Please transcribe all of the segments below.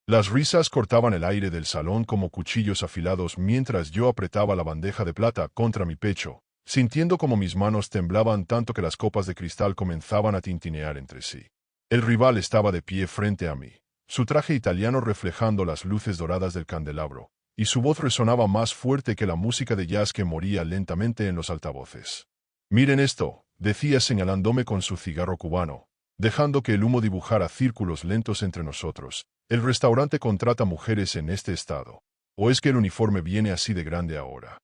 Las risas cortaban el aire del salón como cuchillos afilados mientras yo apretaba la bandeja de plata contra mi pecho, sintiendo como mis manos temblaban tanto que las copas de cristal comenzaban a tintinear entre sí. El rival estaba de pie frente a mí, su traje italiano reflejando las luces doradas del candelabro, y su voz resonaba más fuerte que la música de jazz que moría lentamente en los altavoces. «Miren esto», decía señalándome con su cigarro cubano, dejando que el humo dibujara círculos lentos entre nosotros. «El restaurante contrata mujeres en este estado. ¿O es que el uniforme viene así de grande ahora?»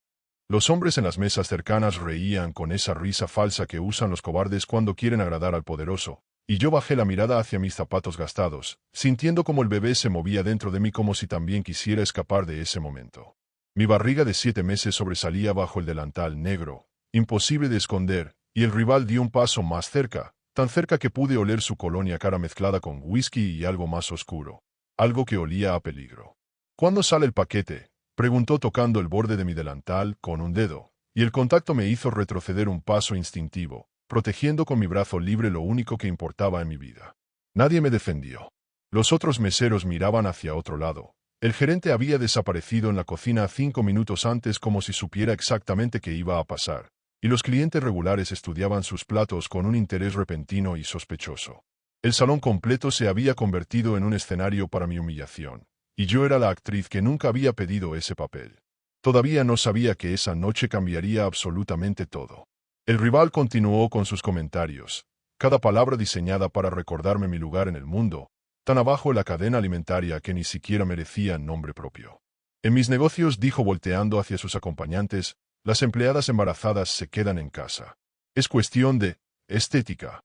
Los hombres en las mesas cercanas reían con esa risa falsa que usan los cobardes cuando quieren agradar al poderoso, y yo bajé la mirada hacia mis zapatos gastados, sintiendo como el bebé se movía dentro de mí como si también quisiera escapar de ese momento. Mi barriga de 7 meses sobresalía bajo el delantal negro, imposible de esconder, y el rival dio un paso más cerca, tan cerca que pude oler su colonia cara mezclada con whisky y algo más oscuro, algo que olía a peligro. «¿Cuándo sale el paquete?», preguntó tocando el borde de mi delantal con un dedo, y el contacto me hizo retroceder un paso instintivo, protegiendo con mi brazo libre lo único que importaba en mi vida. Nadie me defendió. Los otros meseros miraban hacia otro lado. El gerente había desaparecido en la cocina 5 minutos antes como si supiera exactamente qué iba a pasar, y los clientes regulares estudiaban sus platos con un interés repentino y sospechoso. El salón completo se había convertido en un escenario para mi humillación, y yo era la actriz que nunca había pedido ese papel. Todavía no sabía que esa noche cambiaría absolutamente todo. El rival continuó con sus comentarios, cada palabra diseñada para recordarme mi lugar en el mundo, tan abajo en la cadena alimentaria que ni siquiera merecía nombre propio. «En mis negocios», dijo volteando hacia sus acompañantes, «las empleadas embarazadas se quedan en casa. Es cuestión de estética».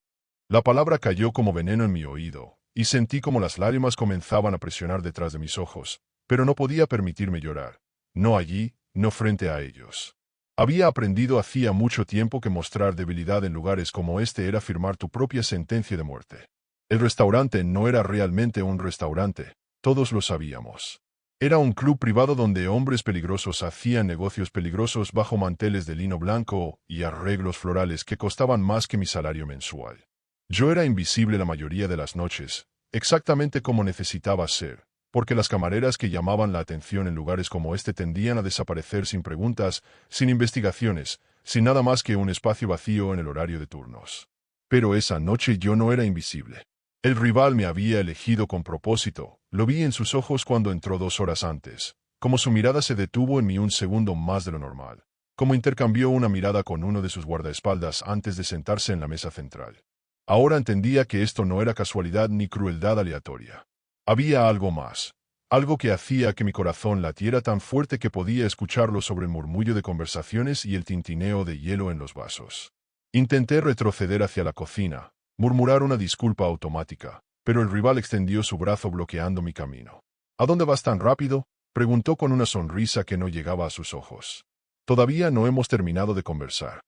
La palabra cayó como veneno en mi oído, y sentí como las lágrimas comenzaban a presionar detrás de mis ojos, pero no podía permitirme llorar. No allí, no frente a ellos. Había aprendido hacía mucho tiempo que mostrar debilidad en lugares como este era firmar tu propia sentencia de muerte. El restaurante no era realmente un restaurante, todos lo sabíamos. Era un club privado donde hombres peligrosos hacían negocios peligrosos bajo manteles de lino blanco y arreglos florales que costaban más que mi salario mensual. Yo era invisible la mayoría de las noches, exactamente como necesitaba ser, porque las camareras que llamaban la atención en lugares como este tendían a desaparecer sin preguntas, sin investigaciones, sin nada más que un espacio vacío en el horario de turnos. Pero esa noche yo no era invisible. El rival me había elegido con propósito, lo vi en sus ojos cuando entró 2 horas antes, como su mirada se detuvo en mí un segundo más de lo normal, como intercambió una mirada con uno de sus guardaespaldas antes de sentarse en la mesa central. Ahora entendía que esto no era casualidad ni crueldad aleatoria. Había algo más, algo que hacía que mi corazón latiera tan fuerte que podía escucharlo sobre el murmullo de conversaciones y el tintineo de hielo en los vasos. Intenté retroceder hacia la cocina, murmurar una disculpa automática, pero el rival extendió su brazo bloqueando mi camino. «¿A dónde vas tan rápido?», preguntó con una sonrisa que no llegaba a sus ojos. «Todavía no hemos terminado de conversar».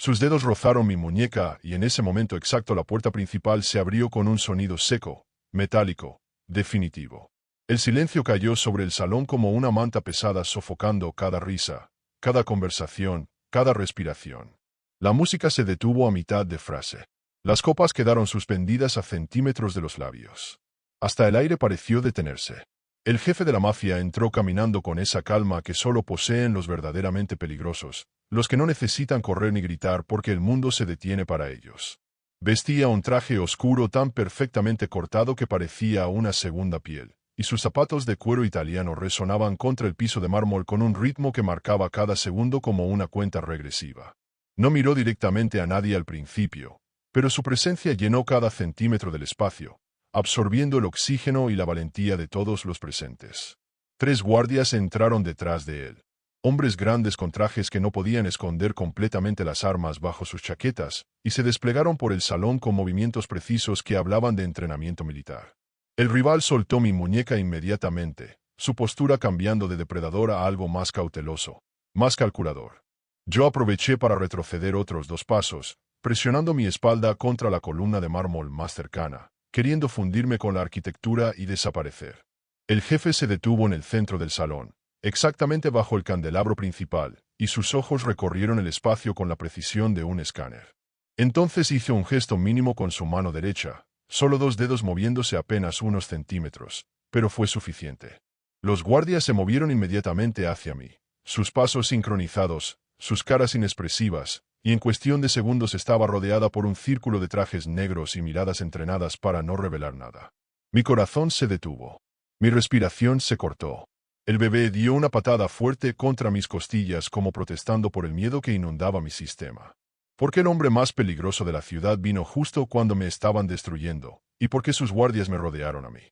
Sus dedos rozaron mi muñeca y en ese momento exacto la puerta principal se abrió con un sonido seco, metálico, definitivo. El silencio cayó sobre el salón como una manta pesada sofocando cada risa, cada conversación, cada respiración. La música se detuvo a mitad de frase. Las copas quedaron suspendidas a centímetros de los labios. Hasta el aire pareció detenerse. El jefe de la mafia entró caminando con esa calma que solo poseen los verdaderamente peligrosos, los que no necesitan correr ni gritar porque el mundo se detiene para ellos. Vestía un traje oscuro tan perfectamente cortado que parecía una segunda piel, y sus zapatos de cuero italiano resonaban contra el piso de mármol con un ritmo que marcaba cada segundo como una cuenta regresiva. No miró directamente a nadie al principio, pero su presencia llenó cada centímetro del espacio, absorbiendo el oxígeno y la valentía de todos los presentes. 3 guardias entraron detrás de él. Hombres grandes con trajes que no podían esconder completamente las armas bajo sus chaquetas, y se desplegaron por el salón con movimientos precisos que hablaban de entrenamiento militar. El rival soltó mi muñeca inmediatamente, su postura cambiando de depredador a algo más cauteloso, más calculador. Yo aproveché para retroceder otros 2 pasos, presionando mi espalda contra la columna de mármol más cercana, queriendo fundirme con la arquitectura y desaparecer. El jefe se detuvo en el centro del salón, exactamente bajo el candelabro principal, y sus ojos recorrieron el espacio con la precisión de un escáner. Entonces hizo un gesto mínimo con su mano derecha, solo 2 dedos moviéndose apenas unos centímetros, pero fue suficiente. Los guardias se movieron inmediatamente hacia mí, sus pasos sincronizados, sus caras inexpresivas, y en cuestión de segundos estaba rodeada por un círculo de trajes negros y miradas entrenadas para no revelar nada. Mi corazón se detuvo. Mi respiración se cortó. El bebé dio una patada fuerte contra mis costillas como protestando por el miedo que inundaba mi sistema. ¿Por qué el hombre más peligroso de la ciudad vino justo cuando me estaban destruyendo? ¿Y por qué sus guardias me rodearon a mí?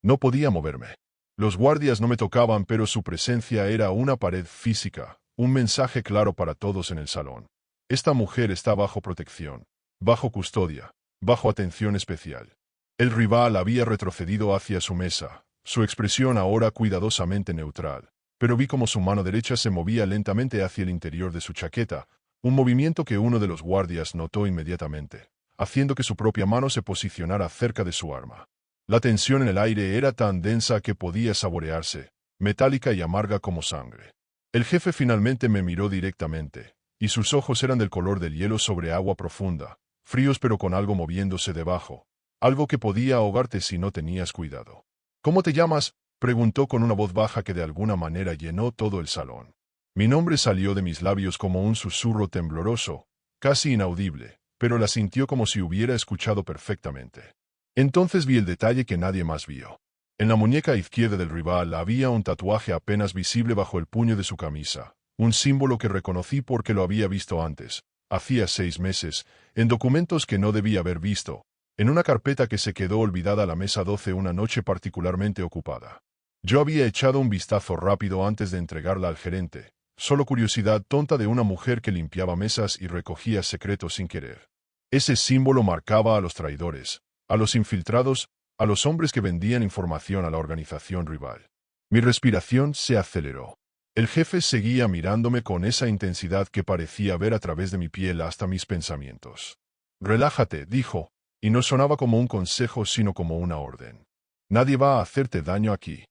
No podía moverme. Los guardias no me tocaban, pero su presencia era una pared física, un mensaje claro para todos en el salón. Esta mujer está bajo protección, bajo custodia, bajo atención especial. El rival había retrocedido hacia su mesa, su expresión ahora cuidadosamente neutral, pero vi como su mano derecha se movía lentamente hacia el interior de su chaqueta, un movimiento que uno de los guardias notó inmediatamente, haciendo que su propia mano se posicionara cerca de su arma. La tensión en el aire era tan densa que podía saborearse, metálica y amarga como sangre. El jefe finalmente me miró directamente, y sus ojos eran del color del hielo sobre agua profunda, fríos pero con algo moviéndose debajo, algo que podía ahogarte si no tenías cuidado. ¿Cómo te llamas?, preguntó con una voz baja que de alguna manera llenó todo el salón. Mi nombre salió de mis labios como un susurro tembloroso, casi inaudible, pero la sintió como si hubiera escuchado perfectamente. Entonces vi el detalle que nadie más vio. En la muñeca izquierda del rival había un tatuaje apenas visible bajo el puño de su camisa, un símbolo que reconocí porque lo había visto antes, hacía 6 meses, en documentos que no debía haber visto, en una carpeta que se quedó olvidada a la mesa 12 una noche particularmente ocupada. Yo había echado un vistazo rápido antes de entregarla al gerente, solo curiosidad tonta de una mujer que limpiaba mesas y recogía secretos sin querer. Ese símbolo marcaba a los traidores, a los infiltrados, a los hombres que vendían información a la organización rival. Mi respiración se aceleró. El jefe seguía mirándome con esa intensidad que parecía ver a través de mi piel hasta mis pensamientos. «Relájate», dijo, y no sonaba como un consejo sino como una orden. «Nadie va a hacerte daño aquí».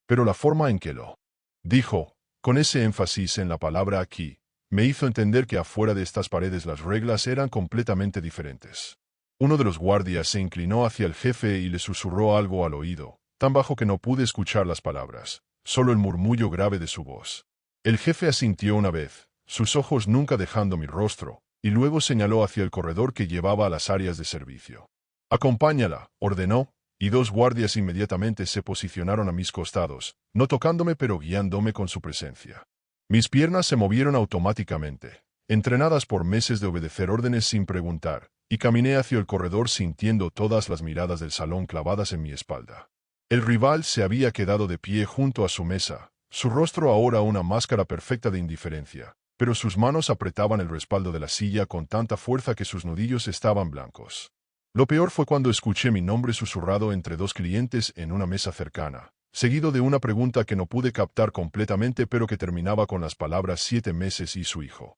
Pero la forma en que lo dijo, con ese énfasis en la palabra aquí, me hizo entender que afuera de estas paredes las reglas eran completamente diferentes. Uno de los guardias se inclinó hacia el jefe y le susurró algo al oído, tan bajo que no pude escuchar las palabras, solo el murmullo grave de su voz. El jefe asintió una vez, sus ojos nunca dejando mi rostro, y luego señaló hacia el corredor que llevaba a las áreas de servicio. «Acompáñala», ordenó, y 2 guardias inmediatamente se posicionaron a mis costados, no tocándome pero guiándome con su presencia. Mis piernas se movieron automáticamente, entrenadas por meses de obedecer órdenes sin preguntar, y caminé hacia el corredor sintiendo todas las miradas del salón clavadas en mi espalda. El rival se había quedado de pie junto a su mesa, su rostro ahora una máscara perfecta de indiferencia, pero sus manos apretaban el respaldo de la silla con tanta fuerza que sus nudillos estaban blancos. Lo peor fue cuando escuché mi nombre susurrado entre 2 clientes en una mesa cercana, seguido de una pregunta que no pude captar completamente pero que terminaba con las palabras 7 meses y su hijo.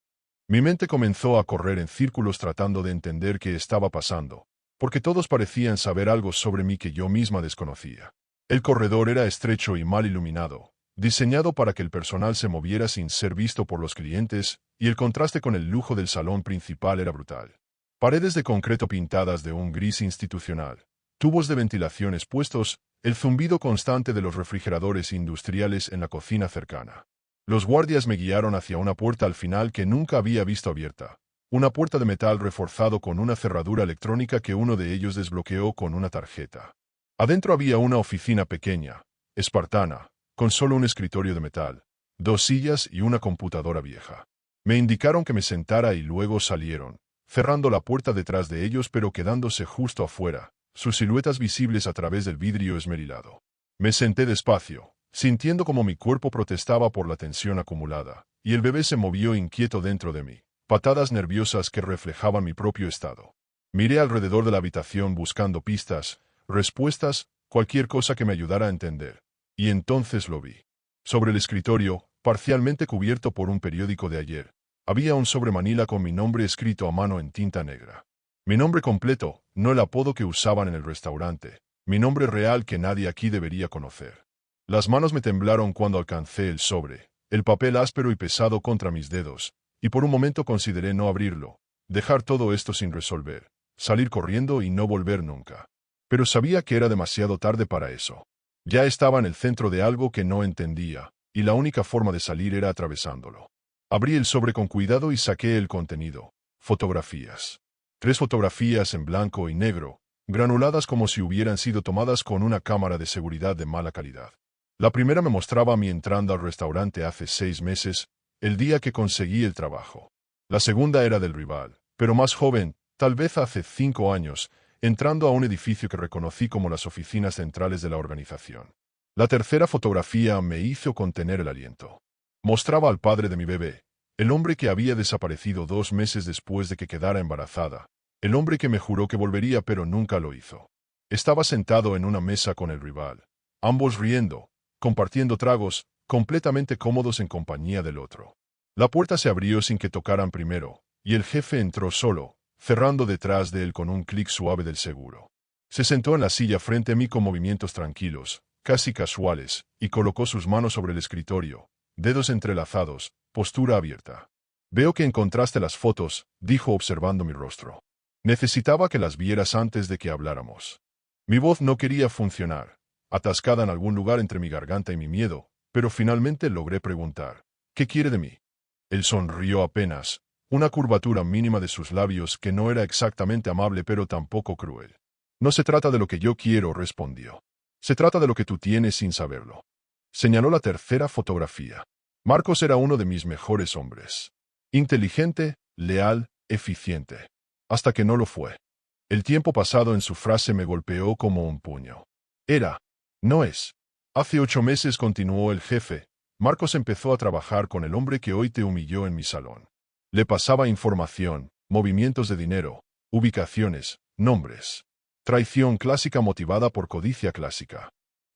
Mi mente comenzó a correr en círculos tratando de entender qué estaba pasando, porque todos parecían saber algo sobre mí que yo misma desconocía. El corredor era estrecho y mal iluminado, diseñado para que el personal se moviera sin ser visto por los clientes, y el contraste con el lujo del salón principal era brutal. Paredes de concreto pintadas de un gris institucional, tubos de ventilación expuestos, el zumbido constante de los refrigeradores industriales en la cocina cercana. Los guardias me guiaron hacia una puerta al final que nunca había visto abierta, una puerta de metal reforzado con una cerradura electrónica que uno de ellos desbloqueó con una tarjeta. Adentro había una oficina pequeña, espartana, con solo un escritorio de metal, 2 sillas y una computadora vieja. Me indicaron que me sentara y luego salieron, cerrando la puerta detrás de ellos pero quedándose justo afuera, sus siluetas visibles a través del vidrio esmerilado. Me senté despacio, sintiendo como mi cuerpo protestaba por la tensión acumulada, y el bebé se movió inquieto dentro de mí, patadas nerviosas que reflejaban mi propio estado. Miré alrededor de la habitación buscando pistas, respuestas, cualquier cosa que me ayudara a entender, y entonces lo vi. Sobre el escritorio, parcialmente cubierto por un periódico de ayer, había un sobremanila con mi nombre escrito a mano en tinta negra. Mi nombre completo, no el apodo que usaban en el restaurante, mi nombre real que nadie aquí debería conocer. Las manos me temblaron cuando alcancé el sobre, el papel áspero y pesado contra mis dedos, y por un momento consideré no abrirlo, dejar todo esto sin resolver, salir corriendo y no volver nunca. Pero sabía que era demasiado tarde para eso. Ya estaba en el centro de algo que no entendía, y la única forma de salir era atravesándolo. Abrí el sobre con cuidado y saqué el contenido. Fotografías. 3 fotografías en blanco y negro, granuladas como si hubieran sido tomadas con una cámara de seguridad de mala calidad. La primera me mostraba mi entrada al restaurante hace 6 meses, el día que conseguí el trabajo. La segunda era del rival, pero más joven, tal vez hace 5 años, entrando a un edificio que reconocí como las oficinas centrales de la organización. La tercera fotografía me hizo contener el aliento. Mostraba al padre de mi bebé, el hombre que había desaparecido 2 meses después de que quedara embarazada, el hombre que me juró que volvería pero nunca lo hizo. Estaba sentado en una mesa con el rival, ambos riendo, compartiendo tragos, completamente cómodos en compañía del otro. La puerta se abrió sin que tocaran primero, y el jefe entró solo, cerrando detrás de él con un clic suave del seguro. Se sentó en la silla frente a mí con movimientos tranquilos, casi casuales, y colocó sus manos sobre el escritorio, dedos entrelazados, postura abierta. Veo que encontraste las fotos, dijo observando mi rostro. Necesitaba que las vieras antes de que habláramos. Mi voz no quería funcionar, atascada en algún lugar entre mi garganta y mi miedo, pero finalmente logré preguntar, ¿qué quiere de mí? Él sonrió apenas, una curvatura mínima de sus labios que no era exactamente amable pero tampoco cruel. No se trata de lo que yo quiero, respondió. Se trata de lo que tú tienes sin saberlo. Señaló la tercera fotografía. Marcos era uno de mis mejores hombres. Inteligente, leal, eficiente. Hasta que no lo fue. El tiempo pasado en su frase me golpeó como un puño. Era. No es. Hace 8 meses, continuó el jefe, Marcos empezó a trabajar con el hombre que hoy te humilló en mi salón. Le pasaba información, movimientos de dinero, ubicaciones, nombres. Traición clásica motivada por codicia clásica.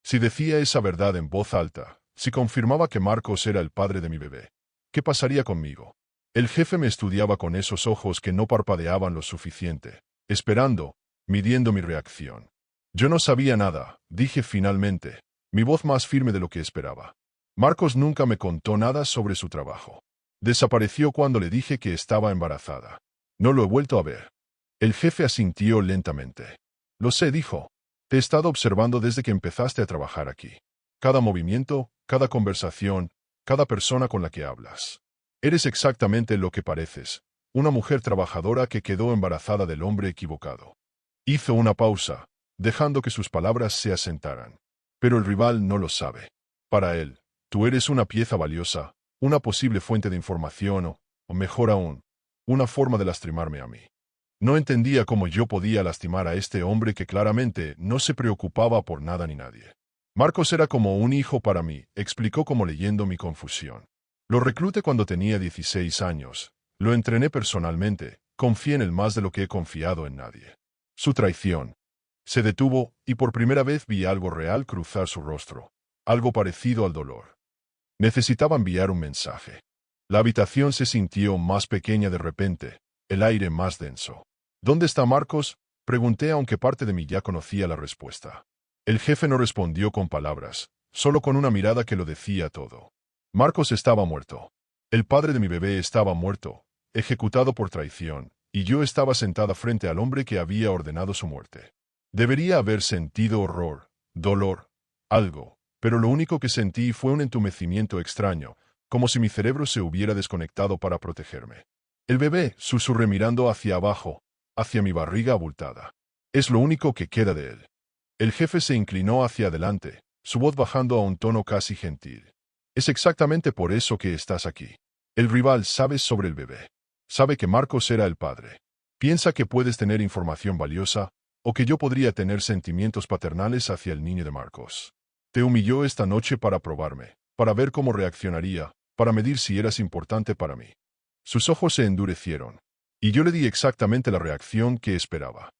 Si decía esa verdad en voz alta, si confirmaba que Marcos era el padre de mi bebé, ¿qué pasaría conmigo? El jefe me estudiaba con esos ojos que no parpadeaban lo suficiente, esperando, midiendo mi reacción. Yo no sabía nada, dije finalmente, mi voz más firme de lo que esperaba. Marcos nunca me contó nada sobre su trabajo. Desapareció cuando le dije que estaba embarazada. No lo he vuelto a ver. El jefe asintió lentamente. Lo sé, dijo. Te he estado observando desde que empezaste a trabajar aquí. Cada movimiento, cada conversación, cada persona con la que hablas. Eres exactamente lo que pareces, una mujer trabajadora que quedó embarazada del hombre equivocado. Hizo una pausa, dejando que sus palabras se asentaran. Pero el rival no lo sabe. Para él, tú eres una pieza valiosa, una posible fuente de información o mejor aún, una forma de lastimarme a mí. No entendía cómo yo podía lastimar a este hombre que claramente no se preocupaba por nada ni nadie. Marcos era como un hijo para mí, explicó como leyendo mi confusión. Lo recluté cuando tenía 16 años, lo entrené personalmente, confié en él más de lo que he confiado en nadie. Su traición. Se detuvo, y por primera vez vi algo real cruzar su rostro, algo parecido al dolor. Necesitaba enviar un mensaje. La habitación se sintió más pequeña de repente, el aire más denso. ¿Dónde está Marcos? Pregunté aunque parte de mí ya conocía la respuesta. El jefe no respondió con palabras, solo con una mirada que lo decía todo. Marcos estaba muerto. El padre de mi bebé estaba muerto, ejecutado por traición, y yo estaba sentada frente al hombre que había ordenado su muerte. Debería haber sentido horror, dolor, algo, pero lo único que sentí fue un entumecimiento extraño, como si mi cerebro se hubiera desconectado para protegerme. El bebé, susurré mirando hacia abajo, hacia mi barriga abultada. Es lo único que queda de él. El jefe se inclinó hacia adelante, su voz bajando a un tono casi gentil. Es exactamente por eso que estás aquí. El rival sabe sobre el bebé. Sabe que Marcos era el padre. Piensa que puedes tener información valiosa, o que yo podría tener sentimientos paternales hacia el niño de Marcos. Te humilló esta noche para probarme, para ver cómo reaccionaría, para medir si eras importante para mí. Sus ojos se endurecieron, y yo le di exactamente la reacción que esperaba.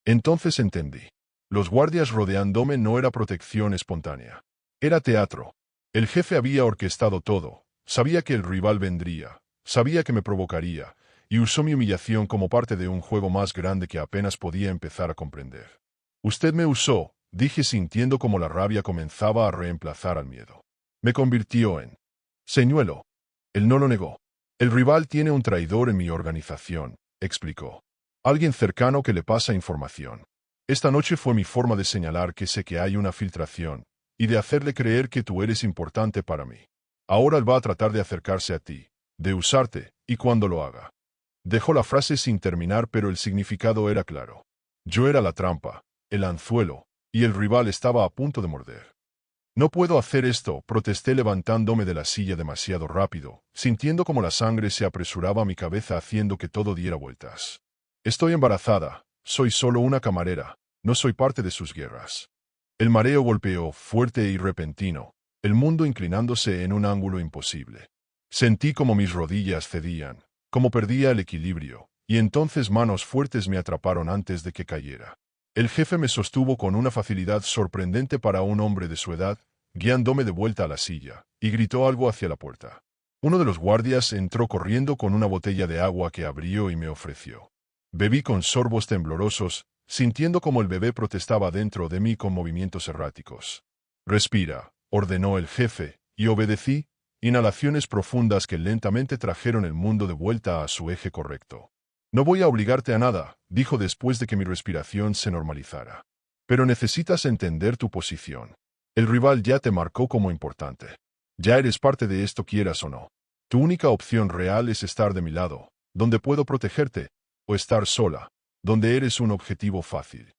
Entonces entendí. Los guardias rodeándome no era protección espontánea. Era teatro. El jefe había orquestado todo, sabía que el rival vendría, sabía que me provocaría, y usó mi humillación como parte de un juego más grande que apenas podía empezar a comprender. Usted me usó, dije sintiendo como la rabia comenzaba a reemplazar al miedo. Me convirtió en señuelo. Él no lo negó. El rival tiene un traidor en mi organización, explicó. Alguien cercano que le pasa información. Esta noche fue mi forma de señalar que sé que hay una filtración, y de hacerle creer que tú eres importante para mí. Ahora él va a tratar de acercarse a ti, de usarte, y cuando lo haga. Dejó la frase sin terminar, pero el significado era claro. Yo era la trampa, el anzuelo, y el rival estaba a punto de morder. No puedo hacer esto, protesté levantándome de la silla demasiado rápido, sintiendo como la sangre se apresuraba a mi cabeza haciendo que todo diera vueltas. Estoy embarazada, soy solo una camarera, no soy parte de sus guerras. El mareo golpeó, fuerte y repentino, el mundo inclinándose en un ángulo imposible. Sentí como mis rodillas cedían, como perdía el equilibrio, y entonces manos fuertes me atraparon antes de que cayera. El jefe me sostuvo con una facilidad sorprendente para un hombre de su edad, guiándome de vuelta a la silla, y gritó algo hacia la puerta. Uno de los guardias entró corriendo con una botella de agua que abrió y me ofreció. Bebí con sorbos temblorosos, sintiendo como el bebé protestaba dentro de mí con movimientos erráticos. Respira, ordenó el jefe, y obedecí, inhalaciones profundas que lentamente trajeron el mundo de vuelta a su eje correcto. No voy a obligarte a nada, dijo después de que mi respiración se normalizara. Pero necesitas entender tu posición. El rival ya te marcó como importante. Ya eres parte de esto quieras o no. Tu única opción real es estar de mi lado, donde puedo protegerte, o estar sola, donde eres un objetivo fácil.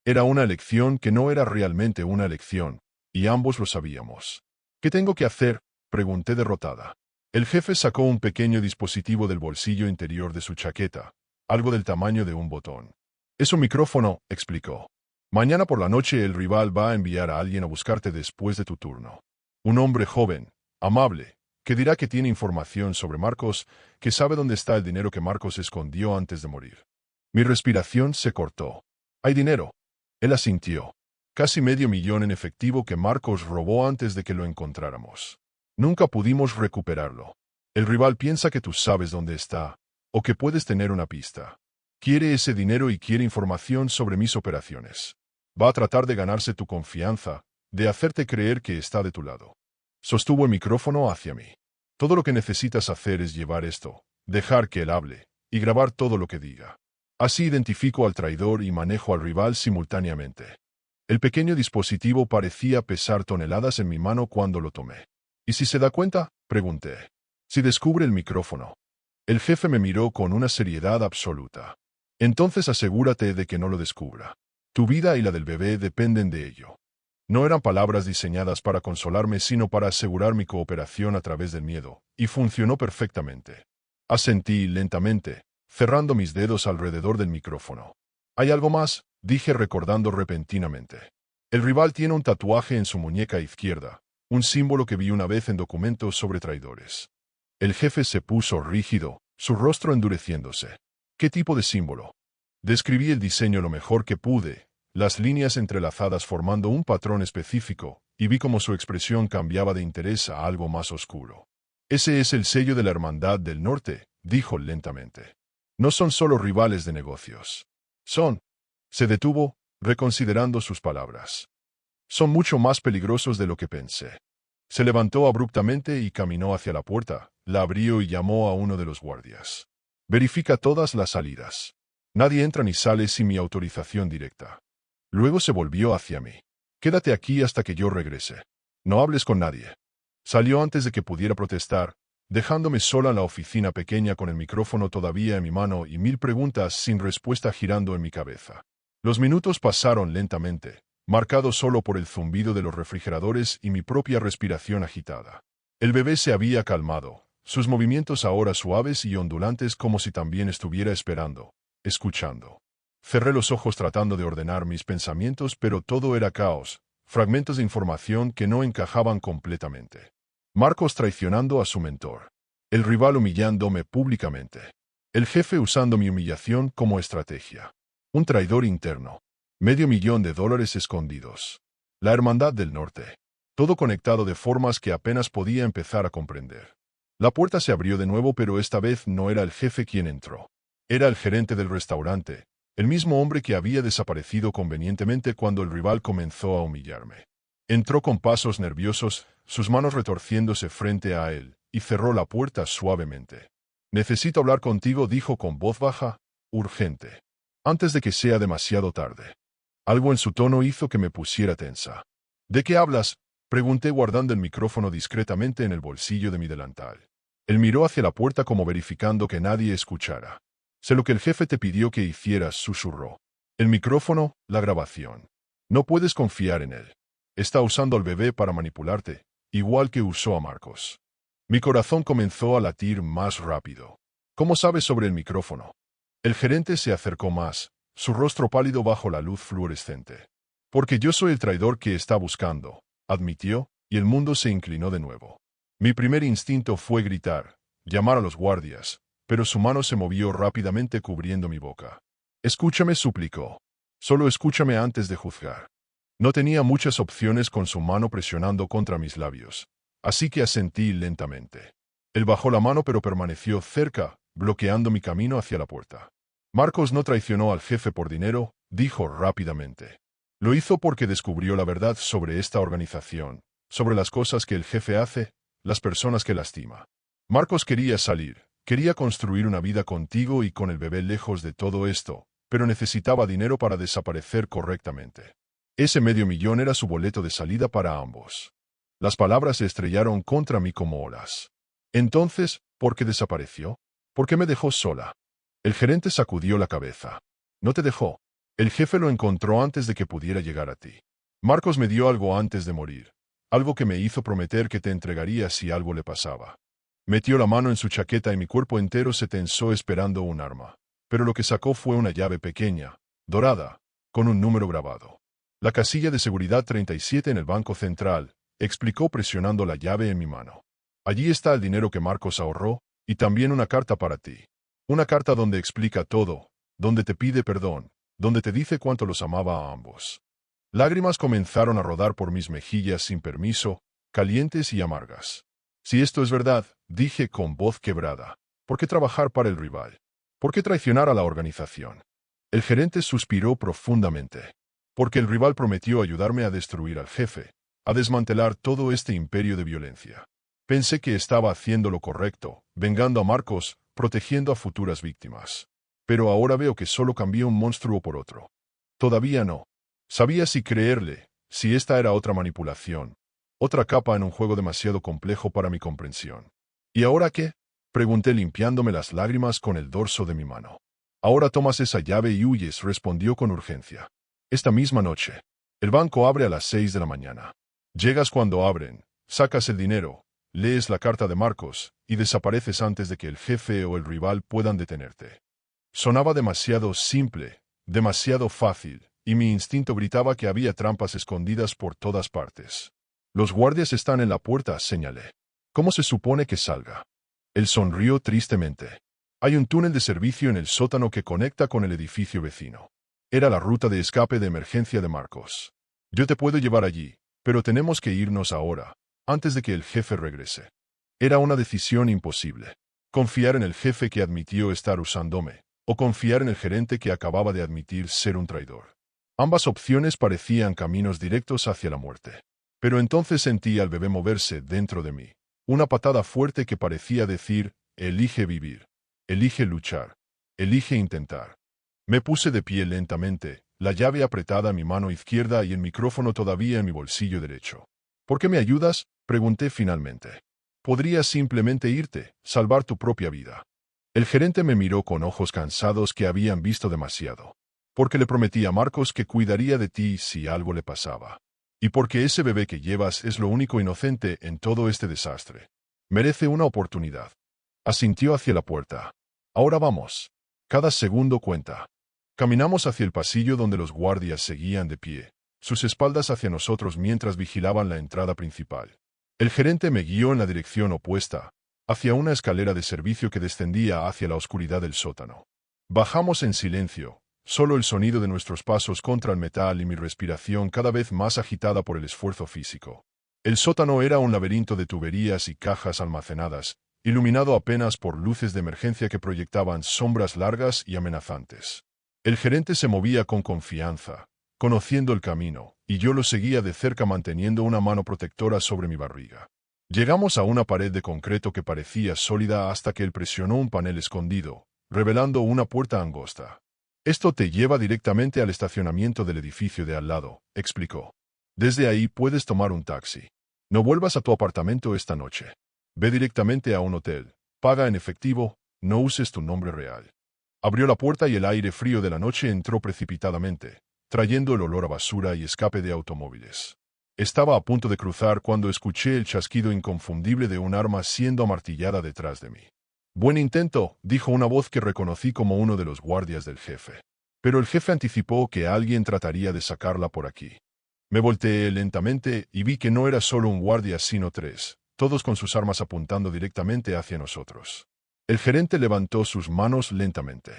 Era una elección que no era realmente una elección, y ambos lo sabíamos. ¿Qué tengo que hacer?, pregunté derrotada. El jefe sacó un pequeño dispositivo del bolsillo interior de su chaqueta, algo del tamaño de un botón. Es un micrófono, explicó. Mañana por la noche el rival va a enviar a alguien a buscarte después de tu turno. Un hombre joven, amable, que dirá que tiene información sobre Marcos, que sabe dónde está el dinero que Marcos escondió antes de morir. Mi respiración se cortó. ¿Hay dinero? Él asintió. Casi $500,000 en efectivo que Marcos robó antes de que lo encontráramos. Nunca pudimos recuperarlo. El rival piensa que tú sabes dónde está, o que puedes tener una pista. Quiere ese dinero y quiere información sobre mis operaciones. Va a tratar de ganarse tu confianza, de hacerte creer que está de tu lado. Sostuvo el micrófono hacia mí. Todo lo que necesitas hacer es llevar esto, dejar que él hable, y grabar todo lo que diga. Así identifico al traidor y manejo al rival simultáneamente. El pequeño dispositivo parecía pesar toneladas en mi mano cuando lo tomé. ¿Y si se da cuenta?, pregunté. Si descubre el micrófono. El jefe me miró con una seriedad absoluta. Entonces asegúrate de que no lo descubra. Tu vida y la del bebé dependen de ello. No eran palabras diseñadas para consolarme, sino para asegurar mi cooperación a través del miedo, y funcionó perfectamente. Asentí lentamente, cerrando mis dedos alrededor del micrófono. ¿Hay algo más?, dije recordando repentinamente. El rival tiene un tatuaje en su muñeca izquierda, un símbolo que vi una vez en documentos sobre traidores. El jefe se puso rígido, su rostro endureciéndose. ¿Qué tipo de símbolo? Describí el diseño lo mejor que pude, las líneas entrelazadas formando un patrón específico, y vi cómo su expresión cambiaba de interés a algo más oscuro. Ese es el sello de la Hermandad del Norte, dijo lentamente. No son solo rivales de negocios. Son. Se detuvo, reconsiderando sus palabras. Son mucho más peligrosos de lo que pensé. Se levantó abruptamente y caminó hacia la puerta, la abrió y llamó a uno de los guardias. Verifica todas las salidas. Nadie entra ni sale sin mi autorización directa. Luego se volvió hacia mí. Quédate aquí hasta que yo regrese. No hables con nadie. Salió antes de que pudiera protestar, dejándome sola en la oficina pequeña con el micrófono todavía en mi mano y 1000 preguntas sin respuesta girando en mi cabeza. Los minutos pasaron lentamente, marcados solo por el zumbido de los refrigeradores y mi propia respiración agitada. El bebé se había calmado, sus movimientos ahora suaves y ondulantes como si también estuviera esperando, escuchando. Cerré los ojos tratando de ordenar mis pensamientos, pero todo era caos, fragmentos de información que no encajaban completamente. Marcos traicionando a su mentor. El rival humillándome públicamente. El jefe usando mi humillación como estrategia. Un traidor interno. $500,000 escondidos. La Hermandad del Norte. Todo conectado de formas que apenas podía empezar a comprender. La puerta se abrió de nuevo, pero esta vez no era el jefe quien entró. Era el gerente del restaurante, el mismo hombre que había desaparecido convenientemente cuando el rival comenzó a humillarme. Entró con pasos nerviosos, sus manos retorciéndose frente a él, y cerró la puerta suavemente. «Necesito hablar contigo», dijo con voz baja, urgente. Antes de que sea demasiado tarde. Algo en su tono hizo que me pusiera tensa. «¿De qué hablas?», Pregunté guardando el micrófono discretamente en el bolsillo de mi delantal. Él miró hacia la puerta como verificando que nadie escuchara. Sé lo que el jefe te pidió que hicieras, susurró. El micrófono, la grabación. No puedes confiar en él. Está usando al bebé para manipularte, igual que usó a Marcos. Mi corazón comenzó a latir más rápido. ¿Cómo sabes sobre el micrófono? El gerente se acercó más, su rostro pálido bajo la luz fluorescente. Porque yo soy el traidor que está buscando, admitió, y el mundo se inclinó de nuevo. Mi primer instinto fue gritar, llamar a los guardias, pero su mano se movió rápidamente cubriendo mi boca. Escúchame, suplicó. Solo escúchame antes de juzgar. No tenía muchas opciones con su mano presionando contra mis labios, así que asentí lentamente. Él bajó la mano pero permaneció cerca, bloqueando mi camino hacia la puerta. Marcos no traicionó al jefe por dinero, dijo rápidamente. Lo hizo porque descubrió la verdad sobre esta organización, sobre las cosas que el jefe hace, las personas que lastima. Marcos quería salir, quería construir una vida contigo y con el bebé lejos de todo esto, pero necesitaba dinero para desaparecer correctamente. Ese $500,000 era su boleto de salida para ambos. Las palabras se estrellaron contra mí como olas. Entonces, ¿por qué desapareció? ¿Por qué me dejó sola? El gerente sacudió la cabeza. No te dejó. El jefe lo encontró antes de que pudiera llegar a ti. Marcos me dio algo antes de morir, algo que me hizo prometer que te entregaría si algo le pasaba. Metió la mano en su chaqueta y mi cuerpo entero se tensó esperando un arma. Pero lo que sacó fue una llave pequeña, dorada, con un número grabado. La casilla de seguridad 37 en el Banco Central, explicó presionando la llave en mi mano. Allí está el dinero que Marcos ahorró, y también una carta para ti. Una carta donde explica todo, donde te pide perdón, donde te dice cuánto los amaba a ambos. Lágrimas comenzaron a rodar por mis mejillas sin permiso, calientes y amargas. Si esto es verdad, dije con voz quebrada, ¿por qué trabajar para el rival? ¿Por qué traicionar a la organización? El gerente suspiró profundamente. Porque el rival prometió ayudarme a destruir al jefe, a desmantelar todo este imperio de violencia. Pensé que estaba haciendo lo correcto, vengando a Marcos, protegiendo a futuras víctimas. Pero ahora veo que solo cambié un monstruo por otro. Todavía no. Sabía si creerle, si esta era otra manipulación, otra capa en un juego demasiado complejo para mi comprensión. ¿Y ahora qué? Pregunté limpiándome las lágrimas con el dorso de mi mano. Ahora tomas esa llave y huyes, respondió con urgencia. Esta misma noche. El banco abre a las 6 de la mañana. Llegas cuando abren, sacas el dinero, lees la carta de Marcos y desapareces antes de que el jefe o el rival puedan detenerte. Sonaba demasiado simple, demasiado fácil, y mi instinto gritaba que había trampas escondidas por todas partes. Los guardias están en la puerta, señalé. ¿Cómo se supone que salga? Él sonrió tristemente. Hay un túnel de servicio en el sótano que conecta con el edificio vecino. Era la ruta de escape de emergencia de Marcos. Yo te puedo llevar allí, pero tenemos que irnos ahora, antes de que el jefe regrese. Era una decisión imposible. Confiar en el jefe que admitió estar usándome, o confiar en el gerente que acababa de admitir ser un traidor. Ambas opciones parecían caminos directos hacia la muerte. Pero entonces sentí al bebé moverse dentro de mí. Una patada fuerte que parecía decir, elige vivir, elige luchar, elige intentar. Me puse de pie lentamente, la llave apretada en mi mano izquierda y el micrófono todavía en mi bolsillo derecho. ¿Por qué me ayudas? Pregunté finalmente. Podrías simplemente irte, salvar tu propia vida. El gerente me miró con ojos cansados que habían visto demasiado. Porque le prometí a Marcos que cuidaría de ti si algo le pasaba. Y porque ese bebé que llevas es lo único inocente en todo este desastre. Merece una oportunidad. Asintió hacia la puerta. Ahora vamos. Cada segundo cuenta. Caminamos hacia el pasillo donde los guardias seguían de pie, sus espaldas hacia nosotros mientras vigilaban la entrada principal. El gerente me guió en la dirección opuesta, hacia una escalera de servicio que descendía hacia la oscuridad del sótano. Bajamos en silencio, solo el sonido de nuestros pasos contra el metal y mi respiración cada vez más agitada por el esfuerzo físico. El sótano era un laberinto de tuberías y cajas almacenadas, iluminado apenas por luces de emergencia que proyectaban sombras largas y amenazantes. El gerente se movía con confianza, conociendo el camino, y yo lo seguía de cerca manteniendo una mano protectora sobre mi barriga. Llegamos a una pared de concreto que parecía sólida hasta que él presionó un panel escondido, revelando una puerta angosta. Esto te lleva directamente al estacionamiento del edificio de al lado, explicó. Desde ahí puedes tomar un taxi. No vuelvas a tu apartamento esta noche. Ve directamente a un hotel. Paga en efectivo, no uses tu nombre real. Abrió la puerta y el aire frío de la noche entró precipitadamente, trayendo el olor a basura y escape de automóviles. Estaba a punto de cruzar cuando escuché el chasquido inconfundible de un arma siendo amartillada detrás de mí. Buen intento, dijo una voz que reconocí como uno de los guardias del jefe. Pero el jefe anticipó que alguien trataría de sacarla por aquí. Me volteé lentamente y vi que no era solo un guardia sino tres, todos con sus armas apuntando directamente hacia nosotros. El gerente levantó sus manos lentamente.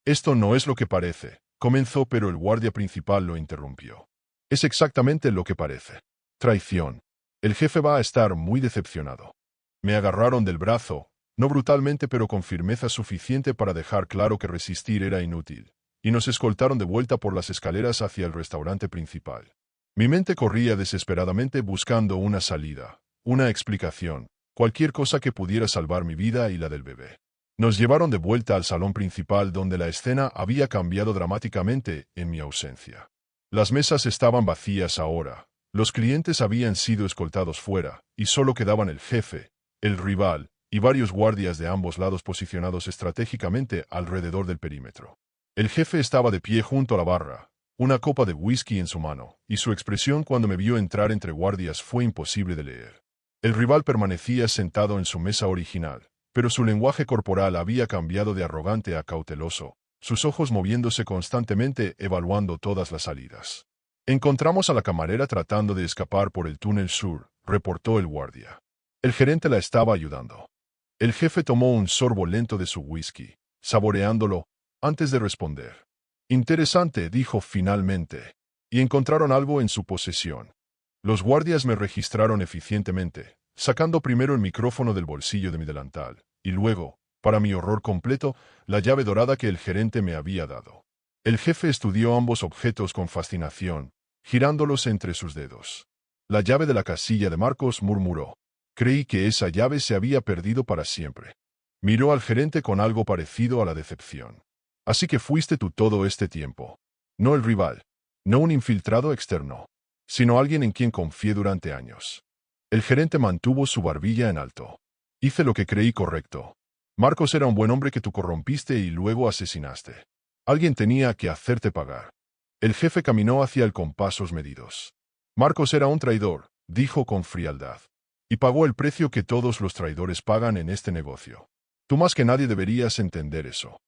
Esto no es lo que parece, comenzó, pero el guardia principal lo interrumpió. Es exactamente lo que parece. Traición. El jefe va a estar muy decepcionado. Me agarraron del brazo, no brutalmente pero con firmeza suficiente para dejar claro que resistir era inútil, y nos escoltaron de vuelta por las escaleras hacia el restaurante principal. Mi mente corría desesperadamente buscando una salida, una explicación, cualquier cosa que pudiera salvar mi vida y la del bebé. Nos llevaron de vuelta al salón principal donde la escena había cambiado dramáticamente en mi ausencia. Las mesas estaban vacías ahora, los clientes habían sido escoltados fuera, y solo quedaban el jefe, el rival, y varios guardias de ambos lados posicionados estratégicamente alrededor del perímetro. El jefe estaba de pie junto a la barra, una copa de whisky en su mano, y su expresión cuando me vio entrar entre guardias fue imposible de leer. El rival permanecía sentado en su mesa original, pero su lenguaje corporal había cambiado de arrogante a cauteloso, sus ojos moviéndose constantemente evaluando todas las salidas. Encontramos a la camarera tratando de escapar por el túnel sur, reportó el guardia. El gerente la estaba ayudando. El jefe tomó un sorbo lento de su whisky, saboreándolo, antes de responder. Interesante, dijo finalmente. Y encontraron algo en su posesión. Los guardias me registraron eficientemente, sacando primero el micrófono del bolsillo de mi delantal, y luego, para mi horror completo, la llave dorada que el gerente me había dado. El jefe estudió ambos objetos con fascinación, girándolos entre sus dedos. La llave de la casilla de Marcos, murmuró. Creí que esa llave se había perdido para siempre. Miró al gerente con algo parecido a la decepción. Así que fuiste tú todo este tiempo. No el rival. No un infiltrado externo. Sino alguien en quien confié durante años. El gerente mantuvo su barbilla en alto. Hice lo que creí correcto. Marcos era un buen hombre que tú corrompiste y luego asesinaste. Alguien tenía que hacerte pagar. El jefe caminó hacia él con pasos medidos. Marcos era un traidor, dijo con frialdad. Y pagó el precio que todos los traidores pagan en este negocio. Tú más que nadie deberías entender eso.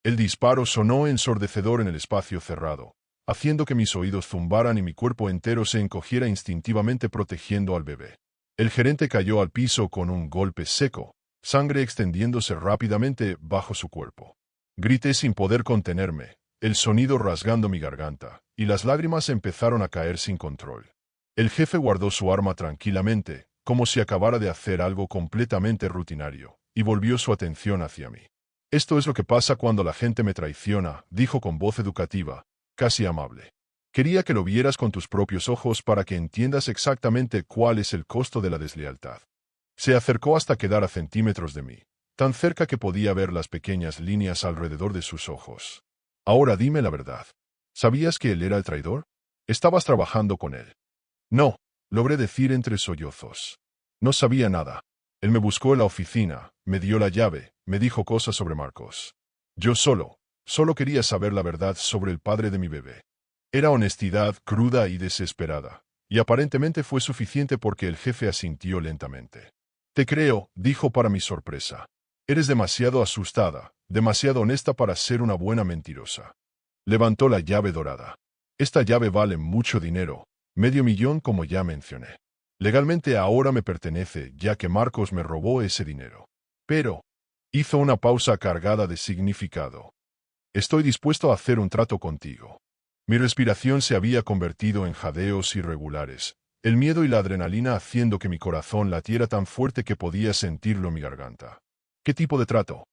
El disparo sonó ensordecedor en el espacio cerrado, haciendo que mis oídos zumbaran y mi cuerpo entero se encogiera instintivamente protegiendo al bebé. El gerente cayó al piso con un golpe seco, sangre extendiéndose rápidamente bajo su cuerpo. Grité sin poder contenerme, el sonido rasgando mi garganta, y las lágrimas empezaron a caer sin control. El jefe guardó su arma tranquilamente, como si acabara de hacer algo completamente rutinario, y volvió su atención hacia mí. Esto es lo que pasa cuando la gente me traiciona, dijo con voz educativa, casi amable. Quería que lo vieras con tus propios ojos para que entiendas exactamente cuál es el costo de la deslealtad. Se acercó hasta quedar a centímetros de mí, tan cerca que podía ver las pequeñas líneas alrededor de sus ojos. Ahora dime la verdad. ¿Sabías que él era el traidor? ¿Estabas trabajando con él? No, logré decir entre sollozos. No sabía nada. Él me buscó en la oficina, me dio la llave, me dijo cosas sobre Marcos. Yo solo quería saber la verdad sobre el padre de mi bebé. Era honestidad cruda y desesperada, y aparentemente fue suficiente porque el jefe asintió lentamente. Te creo, dijo para mi sorpresa. Eres demasiado asustada, demasiado honesta para ser una buena mentirosa. Levantó la llave dorada. Esta llave vale mucho dinero, $500,000 como ya mencioné. Legalmente ahora me pertenece, ya que Marcos me robó ese dinero. Pero, hizo una pausa cargada de significado. Estoy dispuesto a hacer un trato contigo. Mi respiración se había convertido en jadeos irregulares, el miedo y la adrenalina haciendo que mi corazón latiera tan fuerte que podía sentirlo en mi garganta. ¿Qué tipo de trato?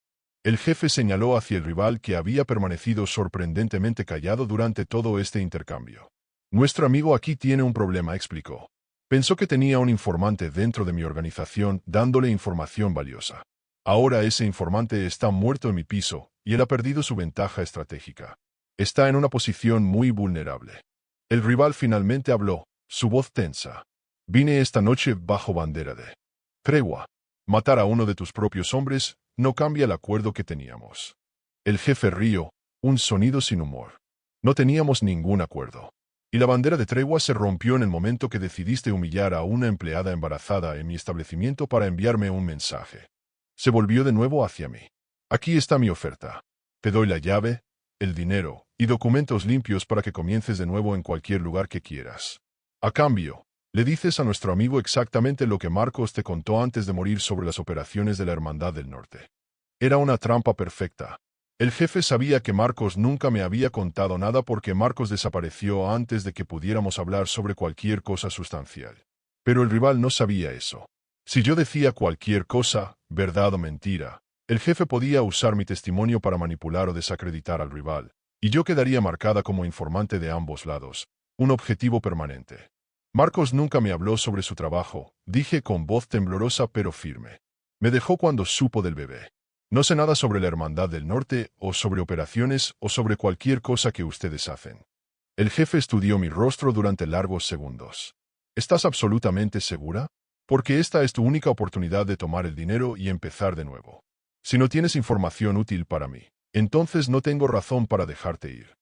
El jefe señaló hacia el rival que había permanecido sorprendentemente callado durante todo este intercambio. Nuestro amigo aquí tiene un problema, explicó. Pensó que tenía un informante dentro de mi organización dándole información valiosa. Ahora ese informante está muerto en mi piso, y él ha perdido su ventaja estratégica. Está en una posición muy vulnerable. El rival finalmente habló, su voz tensa. Vine esta noche bajo bandera de tregua. Matar a uno de tus propios hombres no cambia el acuerdo que teníamos. El jefe rió, un sonido sin humor. No teníamos ningún acuerdo. Y la bandera de tregua se rompió en el momento que decidiste humillar a una empleada embarazada en mi establecimiento para enviarme un mensaje. Se volvió de nuevo hacia mí. Aquí está mi oferta. Te doy la llave, el dinero y documentos limpios para que comiences de nuevo en cualquier lugar que quieras. A cambio, le dices a nuestro amigo exactamente lo que Marcos te contó antes de morir sobre las operaciones de la Hermandad del Norte. Era una trampa perfecta. El jefe sabía que Marcos nunca me había contado nada porque Marcos desapareció antes de que pudiéramos hablar sobre cualquier cosa sustancial. Pero el rival no sabía eso. Si yo decía cualquier cosa, verdad o mentira, el jefe podía usar mi testimonio para manipular o desacreditar al rival, y yo quedaría marcada como informante de ambos lados, un objetivo permanente. Marcos nunca me habló sobre su trabajo, dije con voz temblorosa pero firme. Me dejó cuando supo del bebé. No sé nada sobre la Hermandad del Norte, o sobre operaciones, o sobre cualquier cosa que ustedes hacen. El jefe estudió mi rostro durante largos segundos. ¿Estás absolutamente segura? Porque esta es tu única oportunidad de tomar el dinero y empezar de nuevo. Si no tienes información útil para mí, entonces no tengo razón para dejarte ir.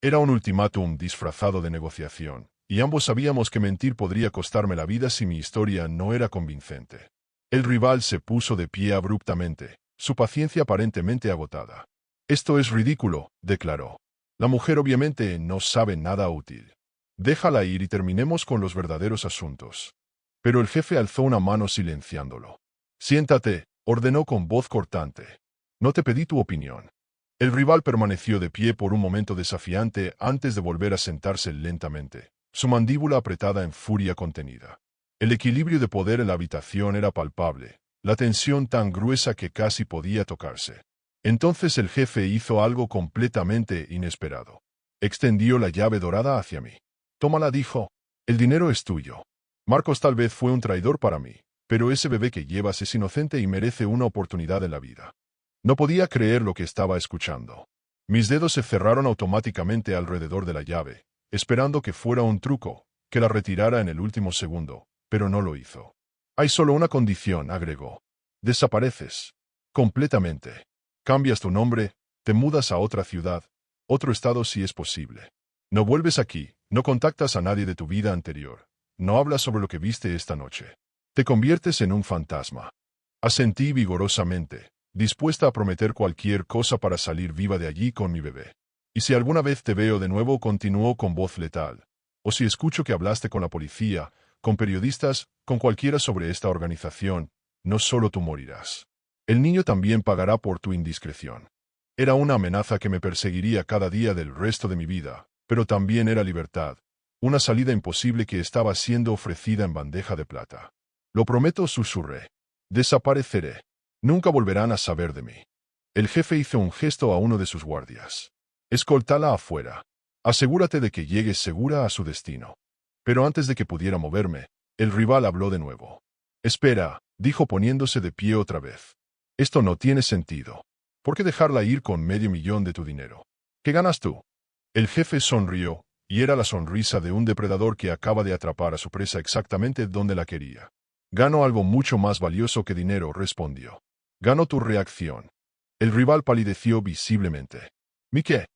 Era un ultimátum disfrazado de negociación, y ambos sabíamos que mentir podría costarme la vida si mi historia no era convincente. El rival se puso de pie abruptamente, su paciencia aparentemente agotada. Esto es ridículo, declaró. La mujer obviamente no sabe nada útil. Déjala ir y terminemos con los verdaderos asuntos. Pero el jefe alzó una mano silenciándolo. Siéntate, ordenó con voz cortante. No te pedí tu opinión. El rival permaneció de pie por un momento desafiante antes de volver a sentarse lentamente, su mandíbula apretada en furia contenida. El equilibrio de poder en la habitación era palpable, la tensión tan gruesa que casi podía tocarse. Entonces el jefe hizo algo completamente inesperado. Extendió la llave dorada hacia mí. Tómala, dijo. El dinero es tuyo. Marcos tal vez fue un traidor para mí, pero ese bebé que llevas es inocente y merece una oportunidad en la vida. No podía creer lo que estaba escuchando. Mis dedos se cerraron automáticamente alrededor de la llave, esperando que fuera un truco, que la retirara en el último segundo, pero no lo hizo. Hay solo una condición, agregó. Desapareces. Completamente. Cambias tu nombre, te mudas a otra ciudad, otro estado si es posible. No vuelves aquí, no contactas a nadie de tu vida anterior, no hablas sobre lo que viste esta noche. Te conviertes en un fantasma. Asentí vigorosamente, dispuesta a prometer cualquier cosa para salir viva de allí con mi bebé. Y si alguna vez te veo de nuevo, continuó con voz letal, o si escucho que hablaste con la policía, con periodistas, con cualquiera sobre esta organización, no solo tú morirás. El niño también pagará por tu indiscreción. Era una amenaza que me perseguiría cada día del resto de mi vida, pero también era libertad, una salida imposible que estaba siendo ofrecida en bandeja de plata. Lo prometo, susurré. Desapareceré. Nunca volverán a saber de mí. El jefe hizo un gesto a uno de sus guardias. Escoltala afuera. Asegúrate de que llegues segura a su destino. Pero antes de que pudiera moverme, el rival habló de nuevo. Espera, dijo poniéndose de pie otra vez. Esto no tiene sentido. ¿Por qué dejarla ir con $500,000 de tu dinero? ¿Qué ganas tú? El jefe sonrió, y era la sonrisa de un depredador que acaba de atrapar a su presa exactamente donde la quería. Gano algo mucho más valioso que dinero, respondió. Gano tu reacción. El rival palideció visiblemente. ¿Mi qué?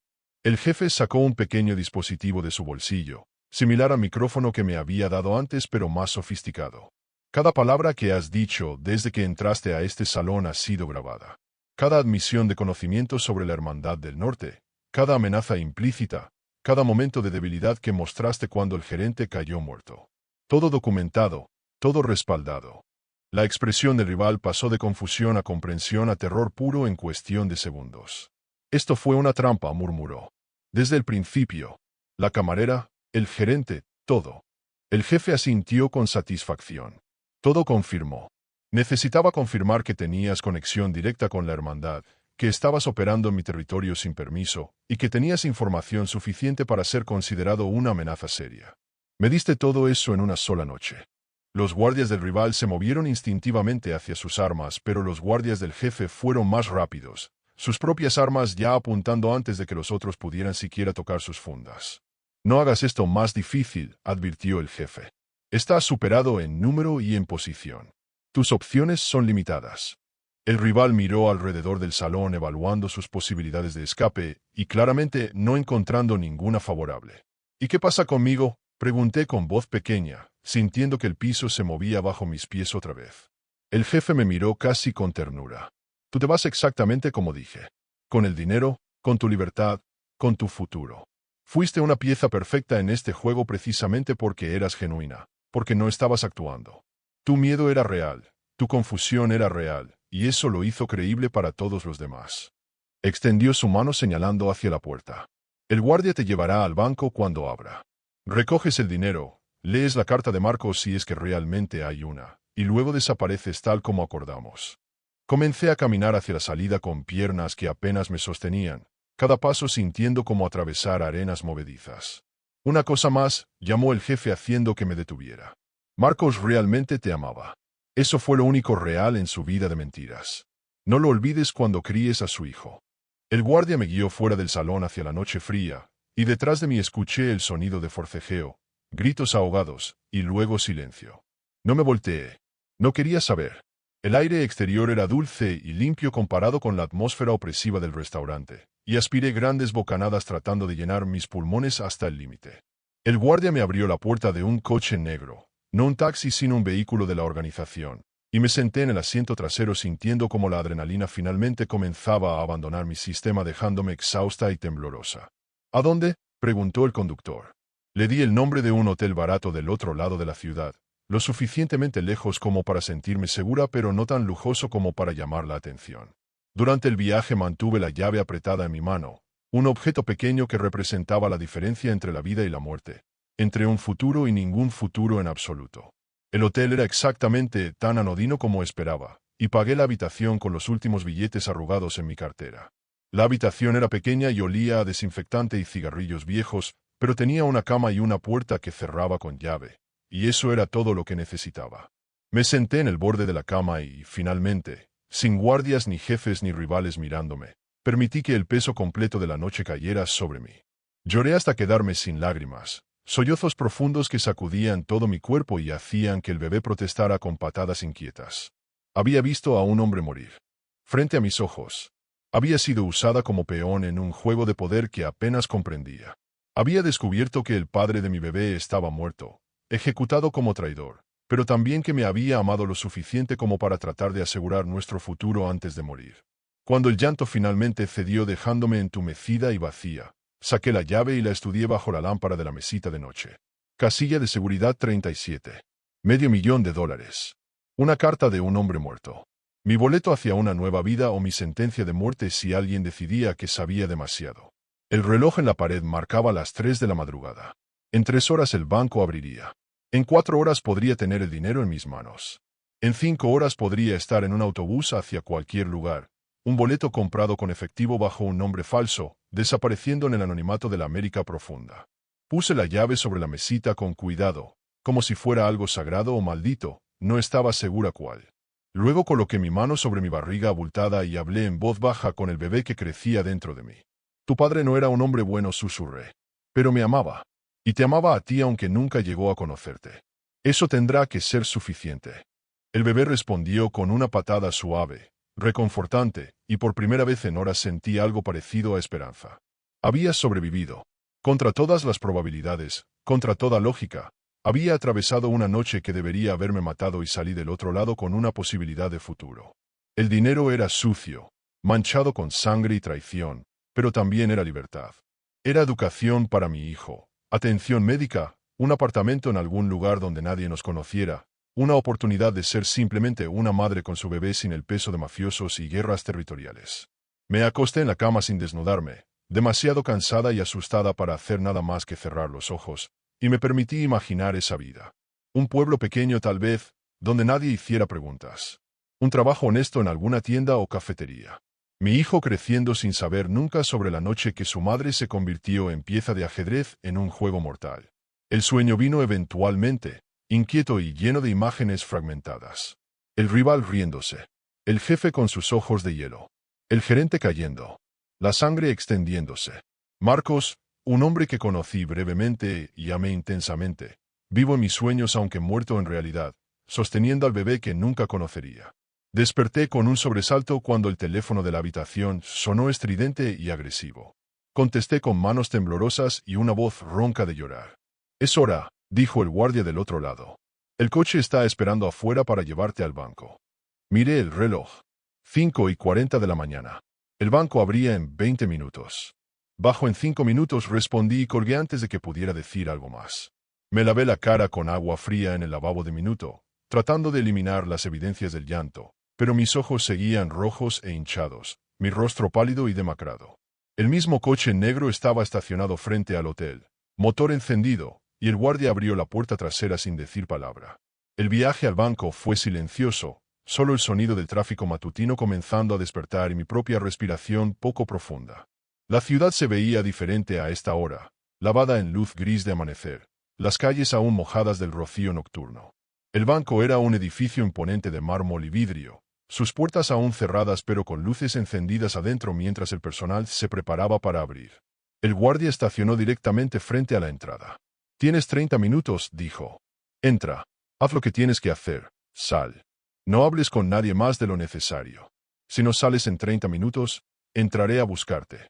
El jefe sacó un pequeño dispositivo de su bolsillo, similar al micrófono que me había dado antes pero más sofisticado. Cada palabra que has dicho desde que entraste a este salón ha sido grabada. Cada admisión de conocimiento sobre la Hermandad del Norte, cada amenaza implícita, cada momento de debilidad que mostraste cuando el gerente cayó muerto. Todo documentado, todo respaldado. La expresión del rival pasó de confusión a comprensión a terror puro en cuestión de segundos. Esto fue una trampa, murmuró. Desde el principio. La camarera, el gerente, todo. El jefe asintió con satisfacción. Todo confirmó. Necesitaba confirmar que tenías conexión directa con la hermandad, que estabas operando en mi territorio sin permiso, y que tenías información suficiente para ser considerado una amenaza seria. Me diste todo eso en una sola noche. Los guardias del rival se movieron instintivamente hacia sus armas, pero los guardias del jefe fueron más rápidos, sus propias armas ya apuntando antes de que los otros pudieran siquiera tocar sus fundas. No hagas esto más difícil, advirtió el jefe. Estás superado en número y en posición. Tus opciones son limitadas. El rival miró alrededor del salón evaluando sus posibilidades de escape y claramente no encontrando ninguna favorable. ¿Y qué pasa conmigo?, pregunté con voz pequeña, sintiendo que el piso se movía bajo mis pies otra vez. El jefe me miró casi con ternura. Tú te vas exactamente como dije. Con el dinero, con tu libertad, con tu futuro. Fuiste una pieza perfecta en este juego precisamente porque eras genuina, porque no estabas actuando. Tu miedo era real, tu confusión era real, y eso lo hizo creíble para todos los demás. Extendió su mano señalando hacia la puerta. El guardia te llevará al banco cuando abra. Recoges el dinero, lees la carta de Marcos si es que realmente hay una, y luego desapareces tal como acordamos. Comencé a caminar hacia la salida con piernas que apenas me sostenían, cada paso sintiendo como atravesar arenas movedizas. Una cosa más, llamó el jefe haciendo que me detuviera. Marcos realmente te amaba. Eso fue lo único real en su vida de mentiras. No lo olvides cuando críes a su hijo. El guardia me guió fuera del salón hacia la noche fría, y detrás de mí escuché el sonido de forcejeo, gritos ahogados, y luego silencio. No me volteé. No quería saber. El aire exterior era dulce y limpio comparado con la atmósfera opresiva del restaurante, y aspiré grandes bocanadas tratando de llenar mis pulmones hasta el límite. El guardia me abrió la puerta de un coche negro, no un taxi sino un vehículo de la organización, y me senté en el asiento trasero sintiendo como la adrenalina finalmente comenzaba a abandonar mi sistema dejándome exhausta y temblorosa. ¿A dónde?, preguntó el conductor. Le di el nombre de un hotel barato del otro lado de la ciudad, lo suficientemente lejos como para sentirme segura pero no tan lujoso como para llamar la atención. Durante el viaje mantuve la llave apretada en mi mano, un objeto pequeño que representaba la diferencia entre la vida y la muerte, entre un futuro y ningún futuro en absoluto. El hotel era exactamente tan anodino como esperaba, y pagué la habitación con los últimos billetes arrugados en mi cartera. La habitación era pequeña y olía a desinfectante y cigarrillos viejos, pero tenía una cama y una puerta que cerraba con llave, y eso era todo lo que necesitaba. Me senté en el borde de la cama y, finalmente, sin guardias ni jefes ni rivales mirándome, permití que el peso completo de la noche cayera sobre mí. Lloré hasta quedarme sin lágrimas. Sollozos profundos que sacudían todo mi cuerpo y hacían que el bebé protestara con patadas inquietas. Había visto a un hombre morir. Frente a mis ojos. Había sido usada como peón en un juego de poder que apenas comprendía. Había descubierto que el padre de mi bebé estaba muerto, ejecutado como traidor, pero también que me había amado lo suficiente como para tratar de asegurar nuestro futuro antes de morir. Cuando el llanto finalmente cedió dejándome entumecida y vacía, saqué la llave y la estudié bajo la lámpara de la mesita de noche. Casilla de seguridad 37. $500,000. Una carta de un hombre muerto. Mi boleto hacia una nueva vida o mi sentencia de muerte si alguien decidía que sabía demasiado. El reloj en la pared marcaba las 3 de la madrugada. En 3 horas el banco abriría. En 4 horas podría tener el dinero en mis manos. En 5 horas podría estar en un autobús hacia cualquier lugar. Un boleto comprado con efectivo bajo un nombre falso, desapareciendo en el anonimato de la América profunda. Puse la llave sobre la mesita con cuidado, como si fuera algo sagrado o maldito, no estaba segura cuál. Luego coloqué mi mano sobre mi barriga abultada y hablé en voz baja con el bebé que crecía dentro de mí. Tu padre no era un hombre bueno, susurré. Pero me amaba. Y te amaba a ti aunque nunca llegó a conocerte. Eso tendrá que ser suficiente. El bebé respondió con una patada suave, reconfortante, y por primera vez en horas sentí algo parecido a esperanza. Había sobrevivido. Contra todas las probabilidades, contra toda lógica, había atravesado una noche que debería haberme matado y salí del otro lado con una posibilidad de futuro. El dinero era sucio, manchado con sangre y traición, pero también era libertad. Era educación para mi hijo, atención médica, un apartamento en algún lugar donde nadie nos conociera, una oportunidad de ser simplemente una madre con su bebé sin el peso de mafiosos y guerras territoriales. Me acosté en la cama sin desnudarme, demasiado cansada y asustada para hacer nada más que cerrar los ojos, y me permití imaginar esa vida. Un pueblo pequeño tal vez, donde nadie hiciera preguntas. Un trabajo honesto en alguna tienda o cafetería. Mi hijo creciendo sin saber nunca sobre la noche que su madre se convirtió en pieza de ajedrez en un juego mortal. El sueño vino eventualmente, inquieto y lleno de imágenes fragmentadas. El rival riéndose. El jefe con sus ojos de hielo. El gerente cayendo. La sangre extendiéndose. Marcos, un hombre que conocí brevemente y amé intensamente, Vivo en mis sueños aunque muerto en realidad, sosteniendo al bebé que nunca conocería. Desperté con un sobresalto cuando el teléfono de la habitación sonó estridente y agresivo. Contesté con manos temblorosas y una voz ronca de llorar. «Es hora», dijo el guardia del otro lado. «El coche está esperando afuera para llevarte al banco». Miré el reloj. 5:40 de la mañana. El banco abría en 20 minutos. «Bajo en 5 minutos», respondí y colgué antes de que pudiera decir algo más. Me lavé la cara con agua fría en el lavabo de minuto, tratando de eliminar las evidencias del llanto, pero mis ojos seguían rojos e hinchados, mi rostro pálido y demacrado. El mismo coche negro estaba estacionado frente al hotel, motor encendido, y el guardia abrió la puerta trasera sin decir palabra. El viaje al banco fue silencioso, solo el sonido del tráfico matutino comenzando a despertar y mi propia respiración poco profunda. La ciudad se veía diferente a esta hora, lavada en luz gris de amanecer, las calles aún mojadas del rocío nocturno. El banco era un edificio imponente de mármol y vidrio, sus puertas aún cerradas pero con luces encendidas adentro mientras el personal se preparaba para abrir. El guardia estacionó directamente frente a la entrada. «Tienes 30 minutos», dijo. «Entra. Haz lo que tienes que hacer. Sal. No hables con nadie más de lo necesario. Si no sales en 30 minutos, entraré a buscarte».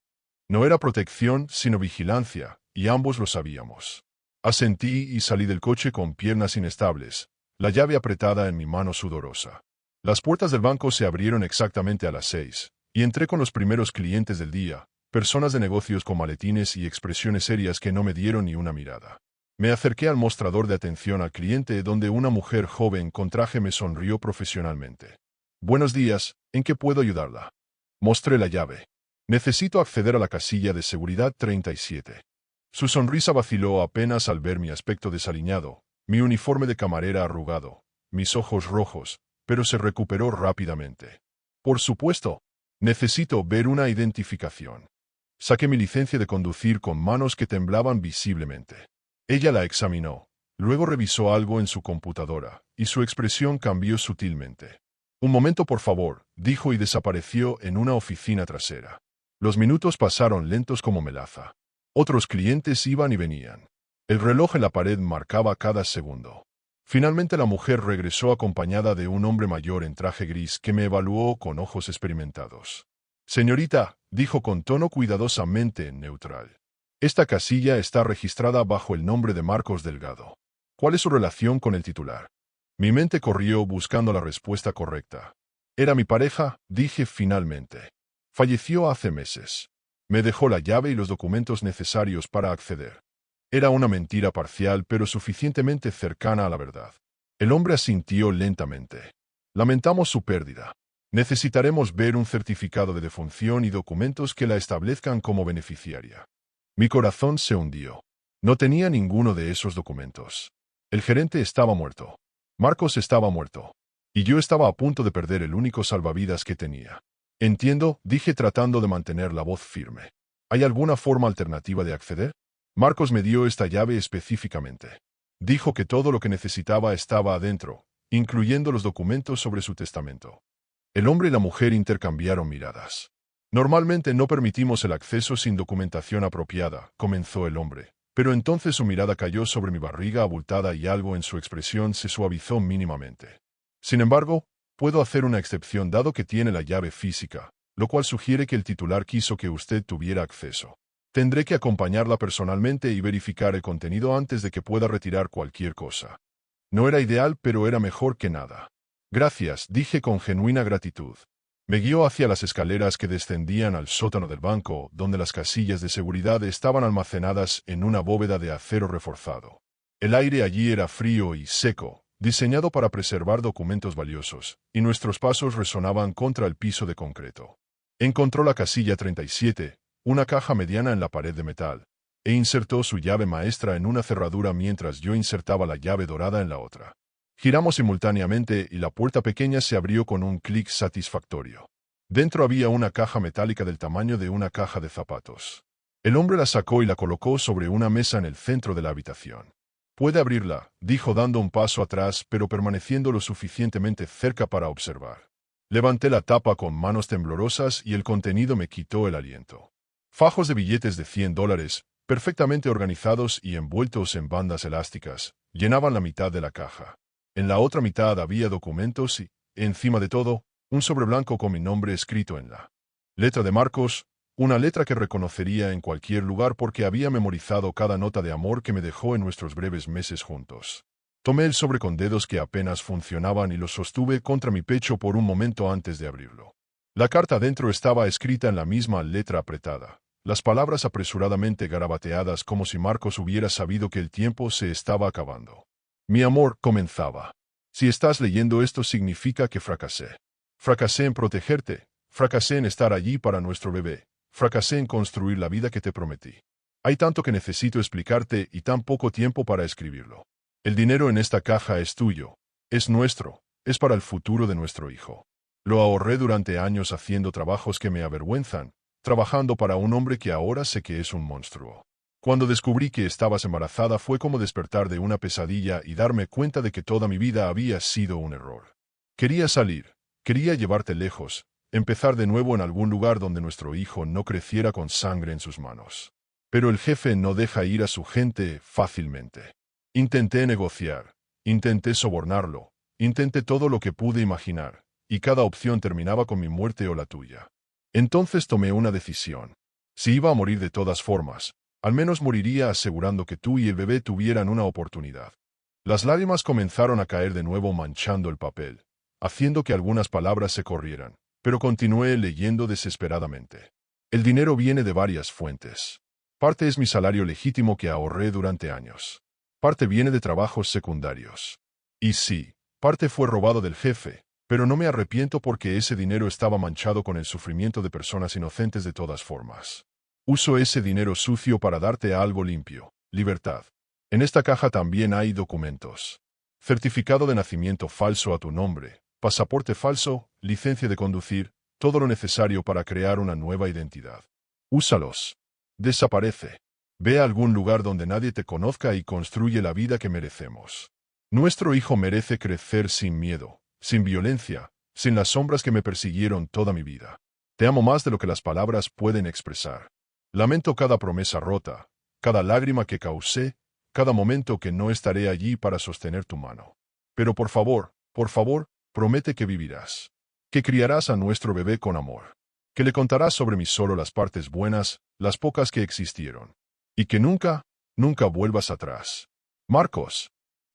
No era protección, sino vigilancia, y ambos lo sabíamos. Asentí y salí del coche con piernas inestables, la llave apretada en mi mano sudorosa. Las puertas del banco se abrieron exactamente a las 6, y entré con los primeros clientes del día, personas de negocios con maletines y expresiones serias que no me dieron ni una mirada. Me acerqué al mostrador de atención al cliente donde una mujer joven con traje me sonrió profesionalmente. «Buenos días, ¿en qué puedo ayudarla?» Mostré la llave. «Necesito acceder a la casilla de seguridad 37». Su sonrisa vaciló apenas al ver mi aspecto desaliñado, mi uniforme de camarera arrugado, mis ojos rojos, pero se recuperó rápidamente. «Por supuesto. Necesito ver una identificación». Saqué mi licencia de conducir con manos que temblaban visiblemente. Ella la examinó, luego revisó algo en su computadora, y su expresión cambió sutilmente. «Un momento, por favor», dijo y desapareció en una oficina trasera. Los minutos pasaron lentos como melaza. Otros clientes iban y venían. El reloj en la pared marcaba cada segundo. Finalmente la mujer regresó acompañada de un hombre mayor en traje gris que me evaluó con ojos experimentados. «Señorita», dijo con tono cuidadosamente neutral. «Esta casilla está registrada bajo el nombre de Marcos Delgado. ¿Cuál es su relación con el titular?» Mi mente corrió buscando la respuesta correcta. «Era mi pareja», dije finalmente. «Falleció hace meses. Me dejó la llave y los documentos necesarios para acceder». Era una mentira parcial pero suficientemente cercana a la verdad. El hombre asintió lentamente. «Lamentamos su pérdida. Necesitaremos ver un certificado de defunción y documentos que la establezcan como beneficiaria». Mi corazón se hundió. No tenía ninguno de esos documentos. El gerente estaba muerto. Marcos estaba muerto. Y yo estaba a punto de perder el único salvavidas que tenía. «Entiendo», dije tratando de mantener la voz firme. «¿Hay alguna forma alternativa de acceder?» Marcos me dio esta llave específicamente. Dijo que todo lo que necesitaba estaba adentro, incluyendo los documentos sobre su testamento. El hombre y la mujer intercambiaron miradas. «Normalmente no permitimos el acceso sin documentación apropiada», comenzó el hombre, pero entonces su mirada cayó sobre mi barriga abultada y algo en su expresión se suavizó mínimamente. «Sin embargo, puedo hacer una excepción dado que tiene la llave física, lo cual sugiere que el titular quiso que usted tuviera acceso. Tendré que acompañarla personalmente y verificar el contenido antes de que pueda retirar cualquier cosa». No era ideal, pero era mejor que nada. «Gracias», dije con genuina gratitud. Me guió hacia las escaleras que descendían al sótano del banco, donde las casillas de seguridad estaban almacenadas en una bóveda de acero reforzado. El aire allí era frío y seco, diseñado para preservar documentos valiosos, y nuestros pasos resonaban contra el piso de concreto. Encontró la casilla 37, una caja mediana en la pared de metal, e insertó su llave maestra en una cerradura mientras yo insertaba la llave dorada en la otra. Giramos simultáneamente y la puerta pequeña se abrió con un clic satisfactorio. Dentro había una caja metálica del tamaño de una caja de zapatos. El hombre la sacó y la colocó sobre una mesa en el centro de la habitación. «Puede abrirla», dijo dando un paso atrás pero permaneciendo lo suficientemente cerca para observar. Levanté la tapa con manos temblorosas y el contenido me quitó el aliento. Fajos de billetes de $100, perfectamente organizados y envueltos en bandas elásticas, Llenaban la mitad de la caja. En la otra mitad había documentos y, encima de todo, un sobre blanco con mi nombre escrito en la letra de Marcos, una letra que reconocería en cualquier lugar porque había memorizado cada nota de amor que me dejó en nuestros breves meses juntos. Tomé el sobre con dedos que apenas funcionaban y lo sostuve contra mi pecho por un momento antes de abrirlo. La carta dentro estaba escrita en la misma letra apretada, las palabras apresuradamente garabateadas como si Marcos hubiera sabido que el tiempo se estaba acabando. Mi amor, comenzaba. Si estás leyendo esto significa que fracasé. Fracasé en protegerte, fracasé en estar allí para nuestro bebé, fracasé en construir la vida que te prometí. Hay tanto que necesito explicarte y tan poco tiempo para escribirlo. El dinero en esta caja es tuyo, es nuestro, es para el futuro de nuestro hijo. Lo ahorré durante años haciendo trabajos que me avergüenzan, trabajando para un hombre que ahora sé que es un monstruo. Cuando descubrí que estabas embarazada fue como despertar de una pesadilla y darme cuenta de que toda mi vida había sido un error. Quería salir, quería llevarte lejos, empezar de nuevo en algún lugar donde nuestro hijo no creciera con sangre en sus manos. Pero el jefe no deja ir a su gente fácilmente. Intenté negociar, intenté sobornarlo, intenté todo lo que pude imaginar, y cada opción terminaba con mi muerte o la tuya. Entonces tomé una decisión. Si iba a morir de todas formas, al menos moriría asegurando que tú y el bebé tuvieran una oportunidad. Las lágrimas comenzaron a caer de nuevo manchando el papel, haciendo que algunas palabras se corrieran, pero continué leyendo desesperadamente. El dinero viene de varias fuentes. Parte es mi salario legítimo que ahorré durante años. Parte viene de trabajos secundarios. Y sí, parte fue robado del jefe, pero no me arrepiento porque ese dinero estaba manchado con el sufrimiento de personas inocentes de todas formas. Uso ese dinero sucio para darte algo limpio, libertad. En esta caja también hay documentos. Certificado de nacimiento falso a tu nombre, pasaporte falso, licencia de conducir, todo lo necesario para crear una nueva identidad. Úsalos. Desaparece. Ve a algún lugar donde nadie te conozca y construye la vida que merecemos. Nuestro hijo merece crecer sin miedo, sin violencia, sin las sombras que me persiguieron toda mi vida. Te amo más de lo que las palabras pueden expresar. Lamento cada promesa rota, cada lágrima que causé, cada momento que no estaré allí para sostener tu mano. Pero por favor, promete que vivirás. Que criarás a nuestro bebé con amor. Que le contarás sobre mí solo las partes buenas, las pocas que existieron. Y que nunca vuelvas atrás. Marcos.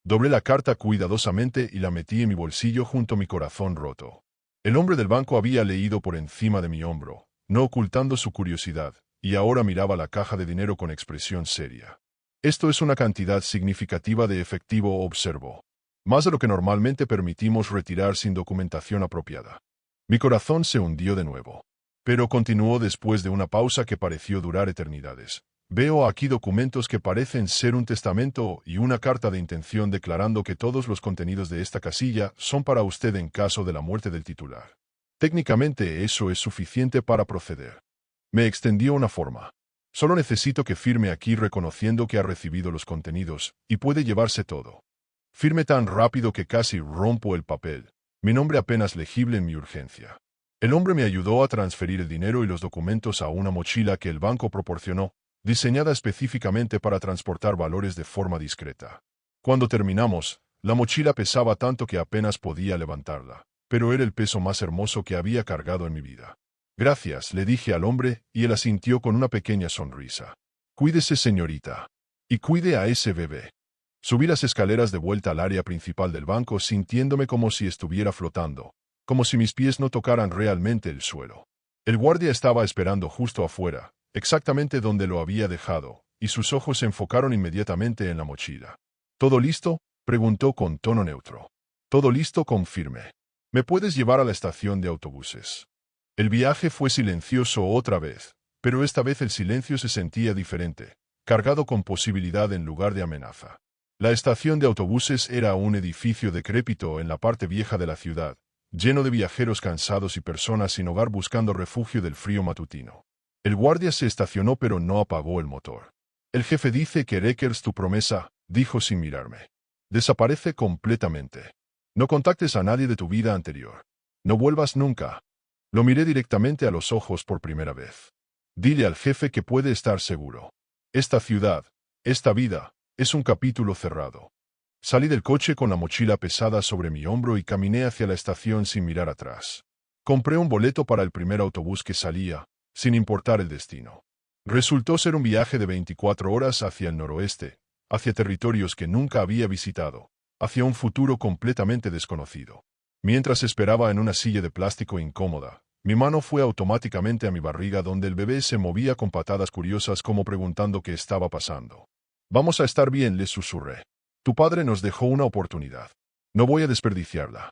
Doblé la carta cuidadosamente y la metí en mi bolsillo junto a mi corazón roto. El hombre del banco había leído por encima de mi hombro, no ocultando su curiosidad, y ahora miraba la caja de dinero con expresión seria. Esto es una cantidad significativa de efectivo, observó. Más de lo que normalmente permitimos retirar sin documentación apropiada. Mi corazón se hundió de nuevo. Pero continuó después de una pausa que pareció durar eternidades. Veo aquí documentos que parecen ser un testamento y una carta de intención declarando que todos los contenidos de esta casilla son para usted en caso de la muerte del titular. Técnicamente eso es suficiente para proceder. Me extendió una forma. Solo necesito que firme aquí reconociendo que ha recibido los contenidos, y puede llevarse todo. Firme tan rápido que casi rompo el papel. Mi nombre apenas legible en mi urgencia. El hombre me ayudó a transferir el dinero y los documentos a una mochila que el banco proporcionó, diseñada específicamente para transportar valores de forma discreta. Cuando terminamos, la mochila pesaba tanto que apenas podía levantarla, pero era el peso más hermoso que había cargado en mi vida. Gracias, le dije al hombre, y él asintió con una pequeña sonrisa. Cuídese, señorita. Y cuide a ese bebé. Subí las escaleras de vuelta al área principal del banco sintiéndome como si estuviera flotando, como si mis pies no tocaran realmente el suelo. El guardia estaba esperando justo afuera, exactamente donde lo había dejado, y sus ojos se enfocaron inmediatamente en la mochila. ¿Todo listo?, preguntó con tono neutro. Todo listo, confirmé. ¿Me puedes llevar a la estación de autobuses? El viaje fue silencioso otra vez, pero esta vez el silencio se sentía diferente, cargado con posibilidad en lugar de amenaza. La estación de autobuses era un edificio decrépito en la parte vieja de la ciudad, lleno de viajeros cansados y personas sin hogar buscando refugio del frío matutino. El guardia se estacionó pero no apagó el motor. El jefe dice que Reckers, tu promesa, dijo sin mirarme. Desaparece completamente. No contactes a nadie de tu vida anterior. No vuelvas nunca. Lo miré directamente a los ojos por primera vez. Dile al jefe que puede estar seguro. Esta ciudad, esta vida, es un capítulo cerrado. Salí del coche con la mochila pesada sobre mi hombro y caminé hacia la estación sin mirar atrás. Compré un boleto para el primer autobús que salía, sin importar el destino. Resultó ser un viaje de 24 horas hacia el noroeste, hacia territorios que nunca había visitado, hacia un futuro completamente desconocido. Mientras esperaba en una silla de plástico incómoda, mi mano fue automáticamente a mi barriga donde el bebé se movía con patadas curiosas como preguntando qué estaba pasando. Vamos a estar bien, le susurré. Tu padre nos dejó una oportunidad. No voy a desperdiciarla.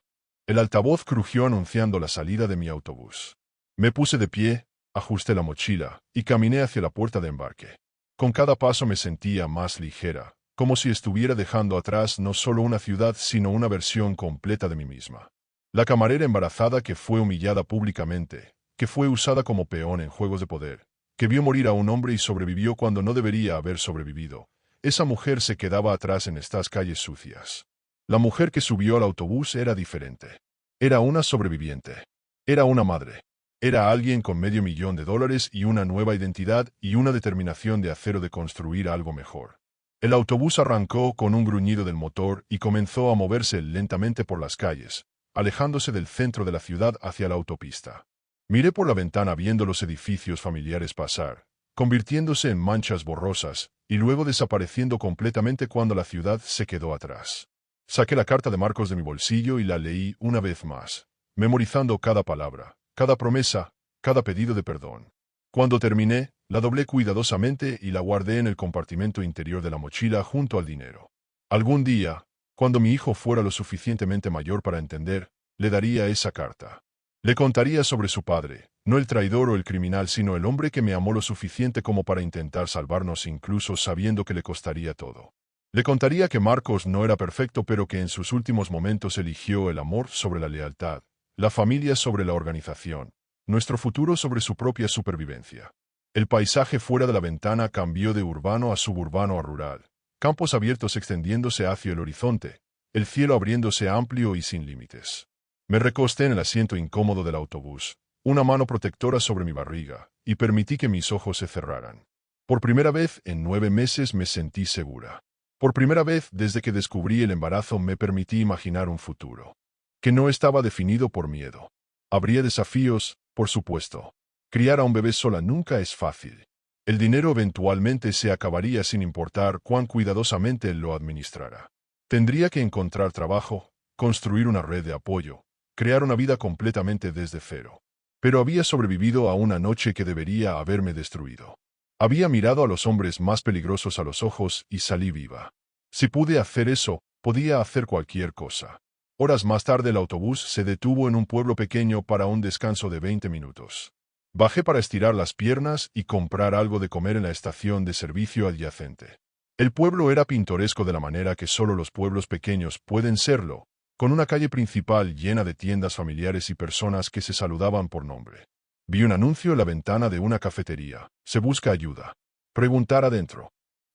El altavoz crujió anunciando la salida de mi autobús. Me puse de pie, ajusté la mochila y caminé hacia la puerta de embarque. Con cada paso me sentía más ligera, como si estuviera dejando atrás no solo una ciudad sino una versión completa de mí misma. La camarera embarazada que fue humillada públicamente, que fue usada como peón en juegos de poder, que vio morir a un hombre y sobrevivió cuando no debería haber sobrevivido. Esa mujer se quedaba atrás en estas calles sucias. La mujer que subió al autobús era diferente. Era una sobreviviente. Era una madre. Era alguien con $500,000 y una nueva identidad y una determinación de acero de construir algo mejor. El autobús arrancó con un gruñido del motor y comenzó a moverse lentamente por las calles, alejándose del centro de la ciudad hacia la autopista. Miré por la ventana viendo los edificios familiares pasar, convirtiéndose en manchas borrosas, y luego desapareciendo completamente cuando la ciudad se quedó atrás. Saqué la carta de Marcos de mi bolsillo y la leí una vez más, memorizando cada palabra, cada promesa, cada pedido de perdón. Cuando terminé, la doblé cuidadosamente y la guardé en el compartimento interior de la mochila junto al dinero. Algún día, cuando mi hijo fuera lo suficientemente mayor para entender, le daría esa carta. Le contaría sobre su padre, no el traidor o el criminal, sino el hombre que me amó lo suficiente como para intentar salvarnos incluso sabiendo que le costaría todo. Le contaría que Marcos no era perfecto, pero que en sus últimos momentos eligió el amor sobre la lealtad, la familia sobre la organización, nuestro futuro sobre su propia supervivencia. El paisaje fuera de la ventana cambió de urbano a suburbano a rural, campos abiertos extendiéndose hacia el horizonte, el cielo abriéndose amplio y sin límites. Me recosté en el asiento incómodo del autobús, una mano protectora sobre mi barriga, y permití que mis ojos se cerraran. Por primera vez en 9 meses me sentí segura. Por primera vez desde que descubrí el embarazo me permití imaginar un futuro que no estaba definido por miedo. Habría desafíos, por supuesto. Criar a un bebé sola nunca es fácil. El dinero eventualmente se acabaría sin importar cuán cuidadosamente lo administrara. Tendría que encontrar trabajo, construir una red de apoyo, crear una vida completamente desde cero. Pero había sobrevivido a una noche que debería haberme destruido. Había mirado a los hombres más peligrosos a los ojos y salí viva. Si pude hacer eso, podía hacer cualquier cosa. Horas más tarde el autobús se detuvo en un pueblo pequeño para un descanso de 20 minutos. Bajé para estirar las piernas y comprar algo de comer en la estación de servicio adyacente. El pueblo era pintoresco de la manera que solo los pueblos pequeños pueden serlo, con una calle principal llena de tiendas familiares y personas que se saludaban por nombre. Vi un anuncio en la ventana de una cafetería. Se busca ayuda. Preguntar adentro.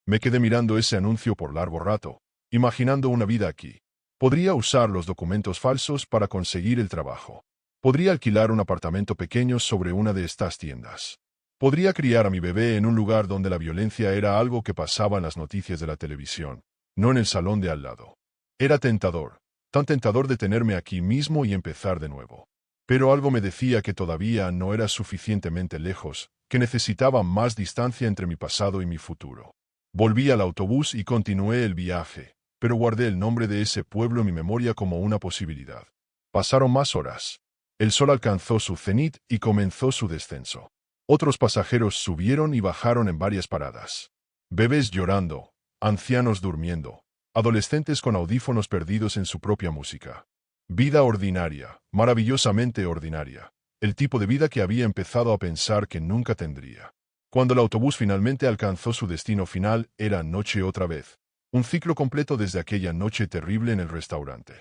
Me quedé mirando ese anuncio por largo rato, imaginando una vida aquí. Podría usar los documentos falsos para conseguir el trabajo. Podría alquilar un apartamento pequeño sobre una de estas tiendas. Podría criar a mi bebé en un lugar donde la violencia era algo que pasaba en las noticias de la televisión, no en el salón de al lado. Era tentador, tan tentador detenerme aquí mismo y empezar de nuevo. Pero algo me decía que todavía no era suficientemente lejos, que necesitaba más distancia entre mi pasado y mi futuro. Volví al autobús y continué el viaje, pero guardé el nombre de ese pueblo en mi memoria como una posibilidad. Pasaron más horas. El sol alcanzó su cenit y comenzó su descenso. Otros pasajeros subieron y bajaron en varias paradas. Bebés llorando, ancianos durmiendo, adolescentes con audífonos perdidos en su propia música. Vida ordinaria, maravillosamente ordinaria. El tipo de vida que había empezado a pensar que nunca tendría. Cuando el autobús finalmente alcanzó su destino final, era noche otra vez. Un ciclo completo desde aquella noche terrible en el restaurante.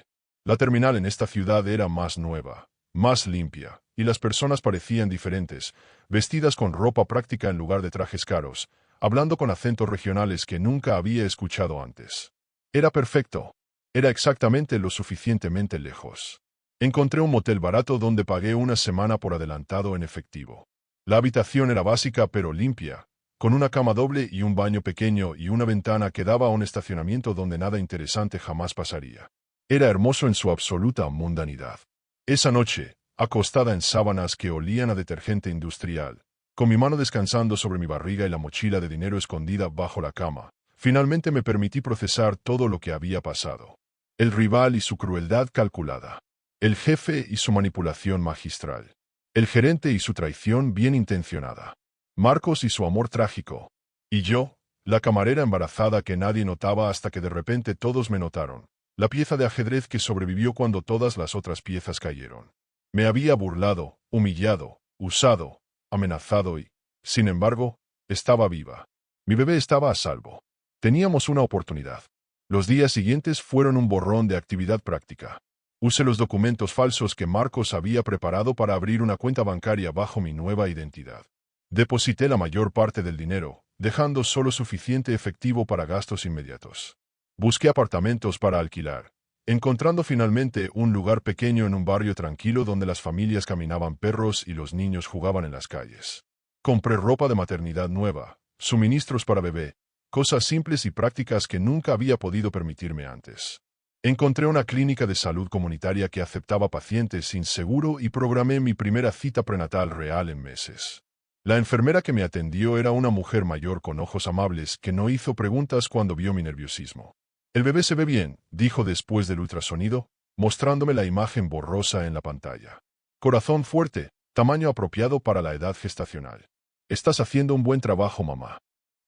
La terminal en esta ciudad era más nueva, más limpia, y las personas parecían diferentes, vestidas con ropa práctica en lugar de trajes caros, hablando con acentos regionales que nunca había escuchado antes. Era perfecto. Era exactamente lo suficientemente lejos. Encontré un motel barato donde pagué una semana por adelantado en efectivo. La habitación era básica pero limpia, con una cama doble y un baño pequeño y una ventana que daba a un estacionamiento donde nada interesante jamás pasaría. Era hermoso en su absoluta mundanidad. Esa noche, acostada en sábanas que olían a detergente industrial, con mi mano descansando sobre mi barriga y la mochila de dinero escondida bajo la cama, finalmente me permití procesar todo lo que había pasado. El rival y su crueldad calculada. El jefe y su manipulación magistral. El gerente y su traición bien intencionada. Marcos y su amor trágico. Y yo, la camarera embarazada que nadie notaba hasta que de repente todos me notaron. La pieza de ajedrez que sobrevivió cuando todas las otras piezas cayeron. Me había burlado, humillado, usado, amenazado y, sin embargo, estaba viva. Mi bebé estaba a salvo. Teníamos una oportunidad. Los días siguientes fueron un borrón de actividad práctica. Usé los documentos falsos que Marcos había preparado para abrir una cuenta bancaria bajo mi nueva identidad. Deposité la mayor parte del dinero, dejando solo suficiente efectivo para gastos inmediatos. Busqué apartamentos para alquilar, encontrando finalmente un lugar pequeño en un barrio tranquilo donde las familias caminaban perros y los niños jugaban en las calles. Compré ropa de maternidad nueva, suministros para bebé, cosas simples y prácticas que nunca había podido permitirme antes. Encontré una clínica de salud comunitaria que aceptaba pacientes sin seguro y programé mi primera cita prenatal real en meses. La enfermera que me atendió era una mujer mayor con ojos amables que no hizo preguntas cuando vio mi nerviosismo. El bebé se ve bien, dijo después del ultrasonido, mostrándome la imagen borrosa en la pantalla. Corazón fuerte, tamaño apropiado para la edad gestacional. Estás haciendo un buen trabajo, mamá.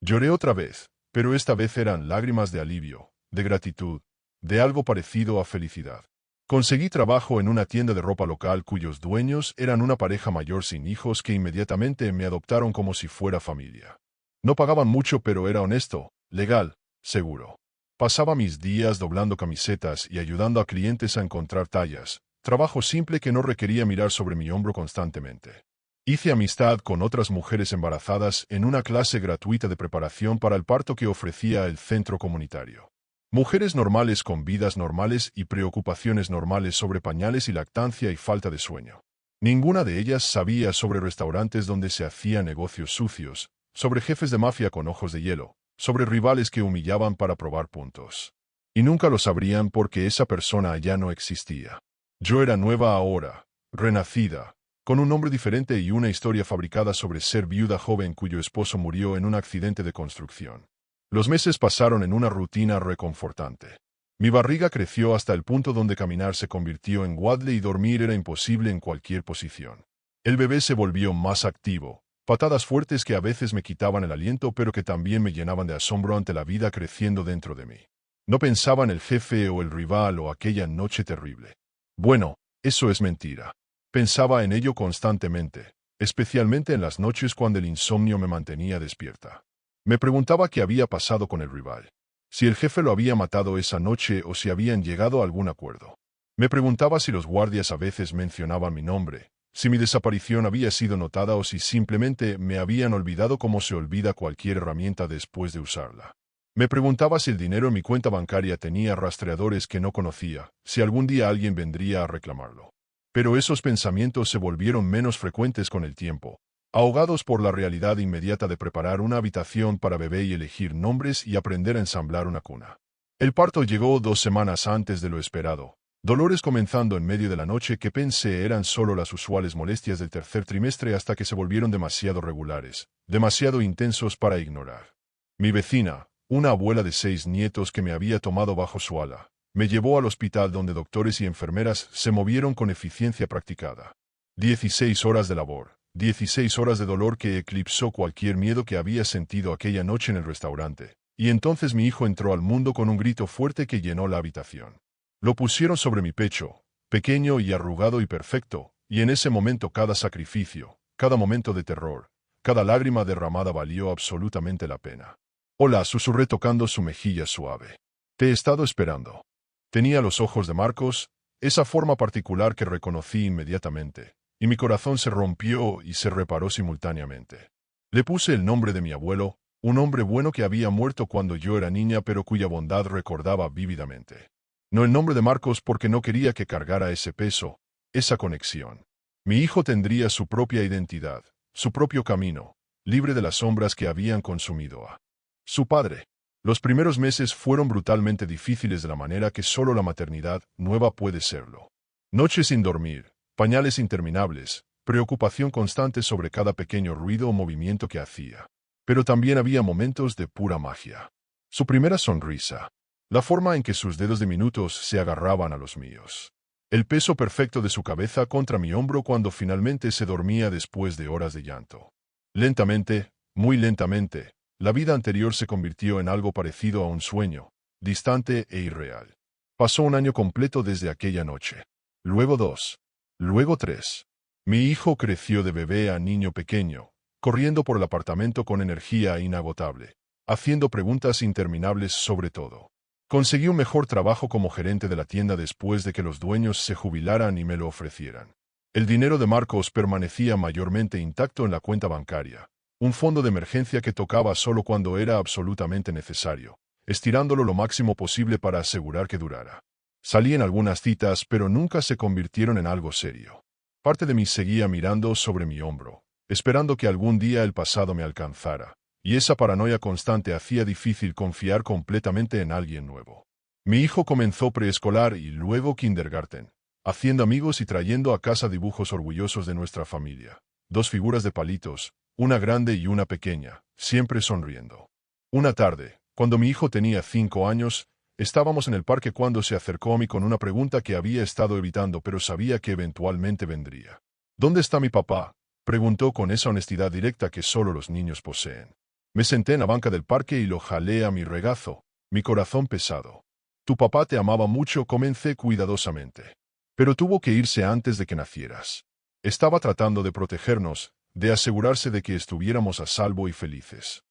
Lloré otra vez, pero esta vez eran lágrimas de alivio, de gratitud, de algo parecido a felicidad. Conseguí trabajo en una tienda de ropa local cuyos dueños eran una pareja mayor sin hijos que inmediatamente me adoptaron como si fuera familia. No pagaban mucho, pero era honesto, legal, seguro. Pasaba mis días doblando camisetas y ayudando a clientes a encontrar tallas, trabajo simple que no requería mirar sobre mi hombro constantemente. Hice amistad con otras mujeres embarazadas en una clase gratuita de preparación para el parto que ofrecía el centro comunitario. Mujeres normales con vidas normales y preocupaciones normales sobre pañales y lactancia y falta de sueño. Ninguna de ellas sabía sobre restaurantes donde se hacían negocios sucios, sobre jefes de mafia con ojos de hielo, sobre rivales que humillaban para probar puntos. Y nunca lo sabrían porque esa persona ya no existía. Yo era nueva ahora, renacida, con un nombre diferente y una historia fabricada sobre ser viuda joven cuyo esposo murió en un accidente de construcción. Los meses pasaron en una rutina reconfortante. Mi barriga creció hasta el punto donde caminar se convirtió en waddle y dormir era imposible en cualquier posición. El bebé se volvió más activo, patadas fuertes que a veces me quitaban el aliento pero que también me llenaban de asombro ante la vida creciendo dentro de mí. No pensaba en el jefe o el rival o aquella noche terrible. Bueno, eso es mentira. Pensaba en ello constantemente, especialmente en las noches cuando el insomnio me mantenía despierta. Me preguntaba qué había pasado con el rival. Si el jefe lo había matado esa noche o si habían llegado a algún acuerdo. Me preguntaba si los guardias a veces mencionaban mi nombre, si mi desaparición había sido notada o si simplemente me habían olvidado como se olvida cualquier herramienta después de usarla. Me preguntaba si el dinero en mi cuenta bancaria tenía rastreadores que no conocía, si algún día alguien vendría a reclamarlo. Pero esos pensamientos se volvieron menos frecuentes con el tiempo, ahogados por la realidad inmediata de preparar una habitación para bebé y elegir nombres y aprender a ensamblar una cuna. El parto llegó 2 semanas antes de lo esperado, dolores comenzando en medio de la noche que pensé eran solo las usuales molestias del tercer trimestre hasta que se volvieron demasiado regulares, demasiado intensos para ignorar. Mi vecina, una abuela de 6 nietos que me había tomado bajo su ala, me llevó al hospital donde doctores y enfermeras se movieron con eficiencia practicada. 16 horas de labor, 16 horas de dolor que eclipsó cualquier miedo que había sentido aquella noche en el restaurante. Y entonces mi hijo entró al mundo con un grito fuerte que llenó la habitación. Lo pusieron sobre mi pecho, pequeño y arrugado y perfecto, y en ese momento cada sacrificio, cada momento de terror, cada lágrima derramada valió absolutamente la pena. Hola, susurré tocando su mejilla suave. Te he estado esperando. Tenía los ojos de Marcos, esa forma particular que reconocí inmediatamente, y mi corazón se rompió y se reparó simultáneamente. Le puse el nombre de mi abuelo, un hombre bueno que había muerto cuando yo era niña pero cuya bondad recordaba vívidamente. No el nombre de Marcos porque no quería que cargara ese peso, esa conexión. Mi hijo tendría su propia identidad, su propio camino, libre de las sombras que habían consumido a su padre. Los primeros meses fueron brutalmente difíciles de la manera que solo la maternidad nueva puede serlo. Noches sin dormir, pañales interminables, preocupación constante sobre cada pequeño ruido o movimiento que hacía. Pero también había momentos de pura magia. Su primera sonrisa. La forma en que sus dedos diminutos se agarraban a los míos. El peso perfecto de su cabeza contra mi hombro cuando finalmente se dormía después de horas de llanto. Lentamente, muy lentamente, la vida anterior se convirtió en algo parecido a un sueño, distante e irreal. Pasó un año completo desde aquella noche. Luego 2. Luego 3. Mi hijo creció de bebé a niño pequeño, corriendo por el apartamento con energía inagotable, haciendo preguntas interminables sobre todo. Conseguí un mejor trabajo como gerente de la tienda después de que los dueños se jubilaran y me lo ofrecieran. El dinero de Marcos permanecía mayormente intacto en la cuenta bancaria, un fondo de emergencia que tocaba solo cuando era absolutamente necesario, estirándolo lo máximo posible para asegurar que durara. Salí en algunas citas, pero nunca se convirtieron en algo serio. Parte de mí seguía mirando sobre mi hombro, esperando que algún día el pasado me alcanzara, y esa paranoia constante hacía difícil confiar completamente en alguien nuevo. Mi hijo comenzó preescolar y luego kindergarten, haciendo amigos y trayendo a casa dibujos orgullosos de nuestra familia. 2 figuras de palitos, una grande y una pequeña, siempre sonriendo. Una tarde, cuando mi hijo tenía 5 años, estábamos en el parque cuando se acercó a mí con una pregunta que había estado evitando pero sabía que eventualmente vendría. ¿Dónde está mi papá?, preguntó con esa honestidad directa que solo los niños poseen. Me senté en la banca del parque y lo jalé a mi regazo, mi corazón pesado. Tu papá te amaba mucho, comencé cuidadosamente. Pero tuvo que irse antes de que nacieras. Estaba tratando de protegernos, de asegurarse de que estuviéramos a salvo y felices.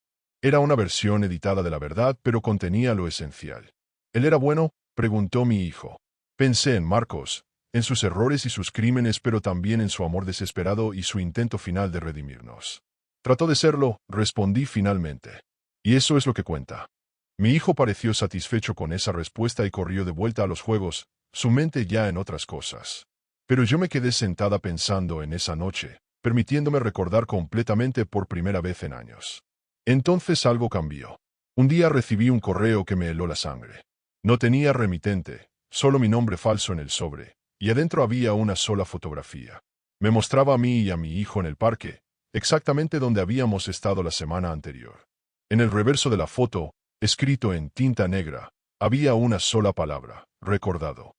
Era una versión editada de la verdad, pero contenía lo esencial. ¿Él era bueno?, preguntó mi hijo. Pensé en Marcos, en sus errores y sus crímenes, pero también en su amor desesperado y su intento final de redimirnos. Trató de serlo, respondí finalmente. Y eso es lo que cuenta. Mi hijo pareció satisfecho con esa respuesta y corrió de vuelta a los juegos, su mente ya en otras cosas. Pero yo me quedé sentada pensando en esa noche, permitiéndome recordar completamente por primera vez en años. Entonces algo cambió. Un día recibí un correo que me heló la sangre. No tenía remitente, solo mi nombre falso en el sobre, y adentro había una sola fotografía. Me mostraba a mí y a mi hijo en el parque, exactamente donde habíamos estado la semana anterior. En el reverso de la foto, escrito en tinta negra, había una sola palabra: recordado.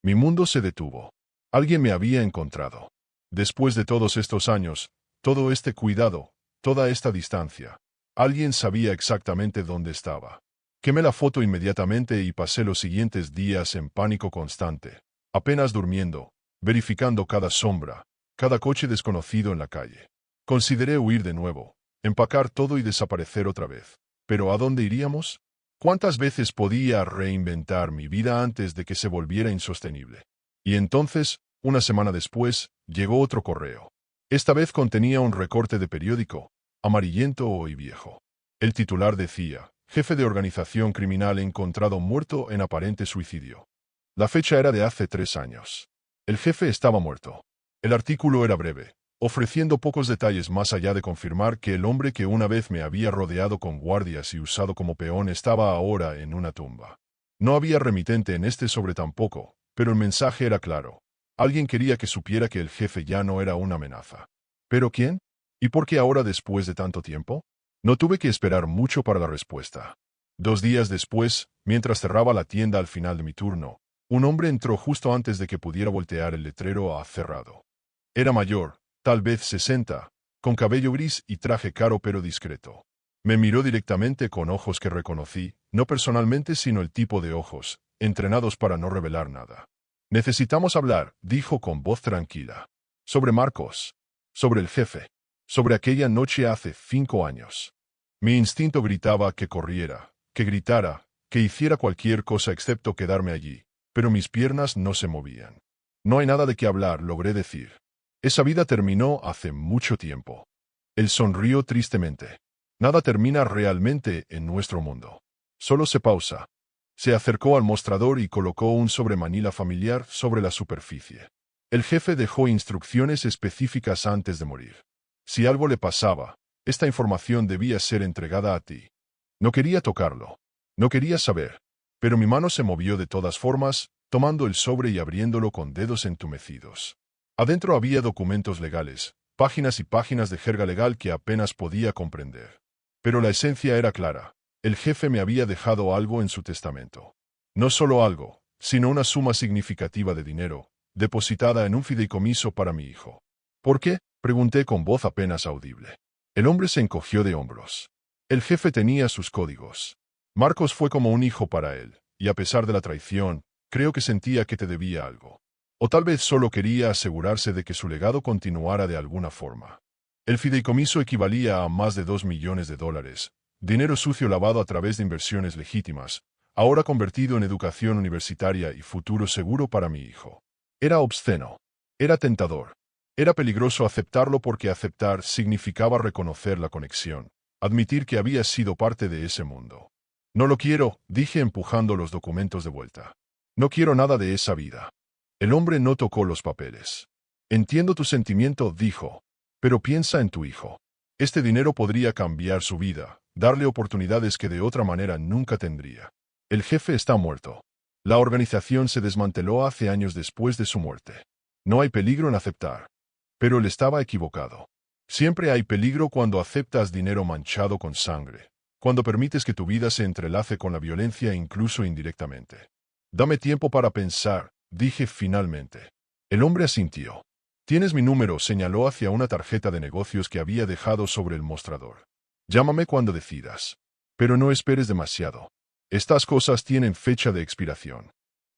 Mi mundo se detuvo. Alguien me había encontrado. Después de todos estos años, todo este cuidado, toda esta distancia, alguien sabía exactamente dónde estaba. Quemé la foto inmediatamente y pasé los siguientes días en pánico constante, apenas durmiendo, verificando cada sombra, cada coche desconocido en la calle. Consideré huir de nuevo, empacar todo y desaparecer otra vez. ¿Pero a dónde iríamos? ¿Cuántas veces podía reinventar mi vida antes de que se volviera insostenible? Y entonces, una semana después, llegó otro correo. Esta vez contenía un recorte de periódico, amarillento y viejo. El titular decía: jefe de organización criminal encontrado muerto en aparente suicidio. La fecha era de hace 3 años. El jefe estaba muerto. El artículo era breve, ofreciendo pocos detalles más allá de confirmar que el hombre que una vez me había rodeado con guardias y usado como peón estaba ahora en una tumba. No había remitente en este sobre tampoco, pero el mensaje era claro. Alguien quería que supiera que el jefe ya no era una amenaza. ¿Pero quién? ¿Y por qué ahora después de tanto tiempo? No tuve que esperar mucho para la respuesta. 2 días después, mientras cerraba la tienda al final de mi turno, un hombre entró justo antes de que pudiera voltear el letrero a cerrado. Era mayor, tal vez 60, con cabello gris y traje caro pero discreto. Me miró directamente con ojos que reconocí, no personalmente sino el tipo de ojos, entrenados para no revelar nada. Necesitamos hablar, dijo con voz tranquila. Sobre Marcos. Sobre el jefe. Sobre aquella noche hace 5 años. Mi instinto gritaba que corriera, que gritara, que hiciera cualquier cosa excepto quedarme allí, pero mis piernas no se movían. No hay nada de qué hablar, logré decir. Esa vida terminó hace mucho tiempo. Él sonrió tristemente. Nada termina realmente en nuestro mundo. Solo se pausa. Se acercó al mostrador y colocó un sobremanila familiar sobre la superficie. El jefe dejó instrucciones específicas antes de morir. Si algo le pasaba, Esta información debía ser entregada a ti. No quería tocarlo. No quería saber. Pero mi mano se movió de todas formas, tomando el sobre y abriéndolo con dedos entumecidos. Adentro había documentos legales, páginas y páginas de jerga legal que apenas podía comprender. Pero la esencia era clara. El jefe me había dejado algo en su testamento. No solo algo, sino una suma significativa de dinero, depositada en un fideicomiso para mi hijo. ¿Por qué?, pregunté con voz apenas audible. El hombre se encogió de hombros. El jefe tenía sus códigos. Marcos fue como un hijo para él, y a pesar de la traición, creo que sentía que te debía algo. O tal vez solo quería asegurarse de que su legado continuara de alguna forma. El fideicomiso equivalía a más de $2 millones, dinero sucio lavado a través de inversiones legítimas, ahora convertido en educación universitaria y futuro seguro para mi hijo. Era obsceno. Era tentador. Era peligroso aceptarlo porque aceptar significaba reconocer la conexión, admitir que había sido parte de ese mundo. No lo quiero, dije empujando los documentos de vuelta. No quiero nada de esa vida. El hombre no tocó los papeles. Entiendo tu sentimiento, dijo. Pero piensa en tu hijo. Este dinero podría cambiar su vida, darle oportunidades que de otra manera nunca tendría. El jefe está muerto. La organización se desmanteló hace años después de su muerte. No hay peligro en aceptar. Pero él estaba equivocado. Siempre hay peligro cuando aceptas dinero manchado con sangre, cuando permites que tu vida se entrelace con la violencia incluso indirectamente. Dame tiempo para pensar, dije finalmente. El hombre asintió. Tienes mi número, señaló hacia una tarjeta de negocios que había dejado sobre el mostrador. Llámame cuando decidas. Pero no esperes demasiado. Estas cosas tienen fecha de expiración.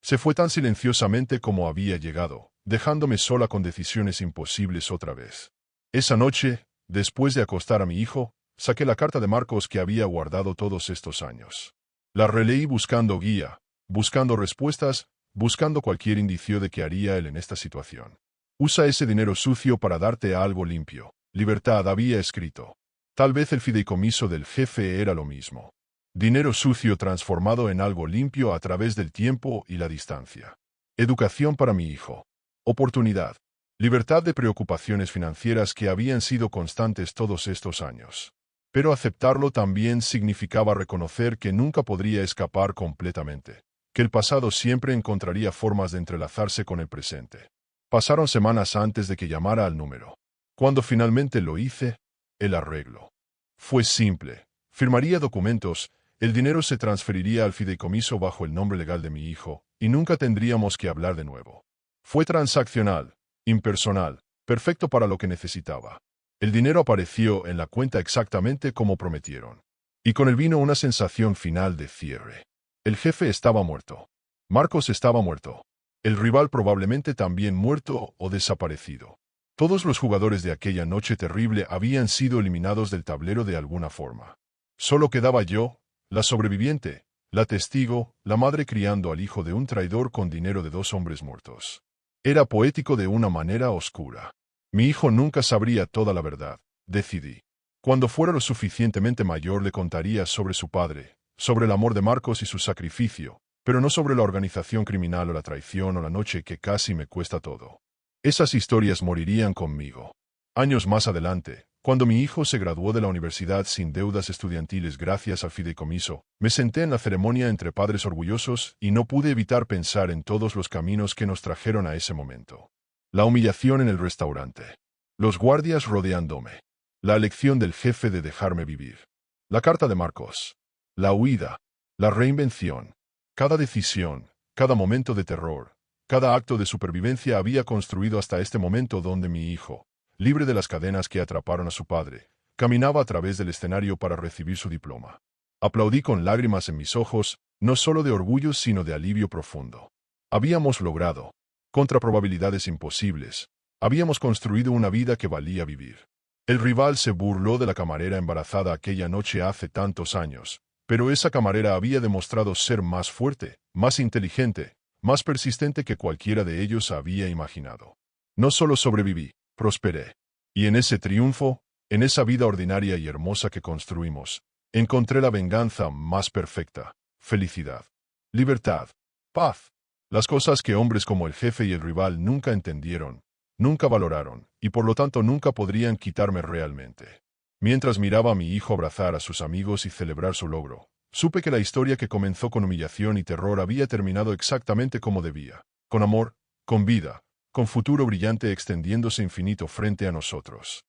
Se fue tan silenciosamente como había llegado, dejándome sola con decisiones imposibles otra vez. Esa noche, después de acostar a mi hijo, saqué la carta de Marcos que había guardado todos estos años. La releí buscando guía, buscando respuestas, buscando cualquier indicio de qué haría él en esta situación. Usa ese dinero sucio para darte algo limpio. Libertad, había escrito. Tal vez el fideicomiso del jefe era lo mismo. Dinero sucio transformado en algo limpio a través del tiempo y la distancia. Educación para mi hijo. Oportunidad. Libertad de preocupaciones financieras que habían sido constantes todos estos años. Pero aceptarlo también significaba reconocer que nunca podría escapar completamente, que el pasado siempre encontraría formas de entrelazarse con el presente. Pasaron semanas antes de que llamara al número. Cuando finalmente lo hice, el arreglo fue simple. Firmaría documentos, el dinero se transferiría al fideicomiso bajo el nombre legal de mi hijo, y nunca tendríamos que hablar de nuevo. Fue transaccional, impersonal, perfecto para lo que necesitaba. El dinero apareció en la cuenta exactamente como prometieron. Y con él vino una sensación final de cierre. El jefe estaba muerto. Marcos estaba muerto. El rival probablemente también muerto o desaparecido. Todos los jugadores de aquella noche terrible habían sido eliminados del tablero de alguna forma. Solo quedaba yo, la sobreviviente, la testigo, la madre criando al hijo de un traidor con dinero de 2 hombres muertos. Era poético de una manera oscura. Mi hijo nunca sabría toda la verdad, decidí. Cuando fuera lo suficientemente mayor le contaría sobre su padre, sobre el amor de Marcos y su sacrificio, pero no sobre la organización criminal o la traición o la noche que casi me cuesta todo. Esas historias morirían conmigo. Años más adelante, cuando mi hijo se graduó de la universidad sin deudas estudiantiles gracias al fideicomiso, me senté en la ceremonia entre padres orgullosos y no pude evitar pensar en todos los caminos que nos trajeron a ese momento. La humillación en el restaurante. Los guardias rodeándome. La elección del jefe de dejarme vivir. La carta de Marcos. La huida. La reinvención. Cada decisión, cada momento de terror, cada acto de supervivencia había construido hasta este momento donde mi hijo, libre de las cadenas que atraparon a su padre, caminaba a través del escenario para recibir su diploma. Aplaudí con lágrimas en mis ojos, no solo de orgullo sino de alivio profundo. Habíamos logrado, contra probabilidades imposibles, habíamos construido una vida que valía vivir. El rival se burló de la camarera embarazada aquella noche hace tantos años, pero esa camarera había demostrado ser más fuerte, más inteligente, más persistente que cualquiera de ellos había imaginado. No solo sobreviví, prosperé. Y en ese triunfo, en esa vida ordinaria y hermosa que construimos, encontré la venganza más perfecta, felicidad, libertad, paz. Las cosas que hombres como el jefe y el rival nunca entendieron, nunca valoraron, y por lo tanto nunca podrían quitarme realmente. Mientras miraba a mi hijo abrazar a sus amigos y celebrar su logro, supe que la historia que comenzó con humillación y terror había terminado exactamente como debía, con amor, con vida, con futuro brillante extendiéndose infinito frente a nosotros.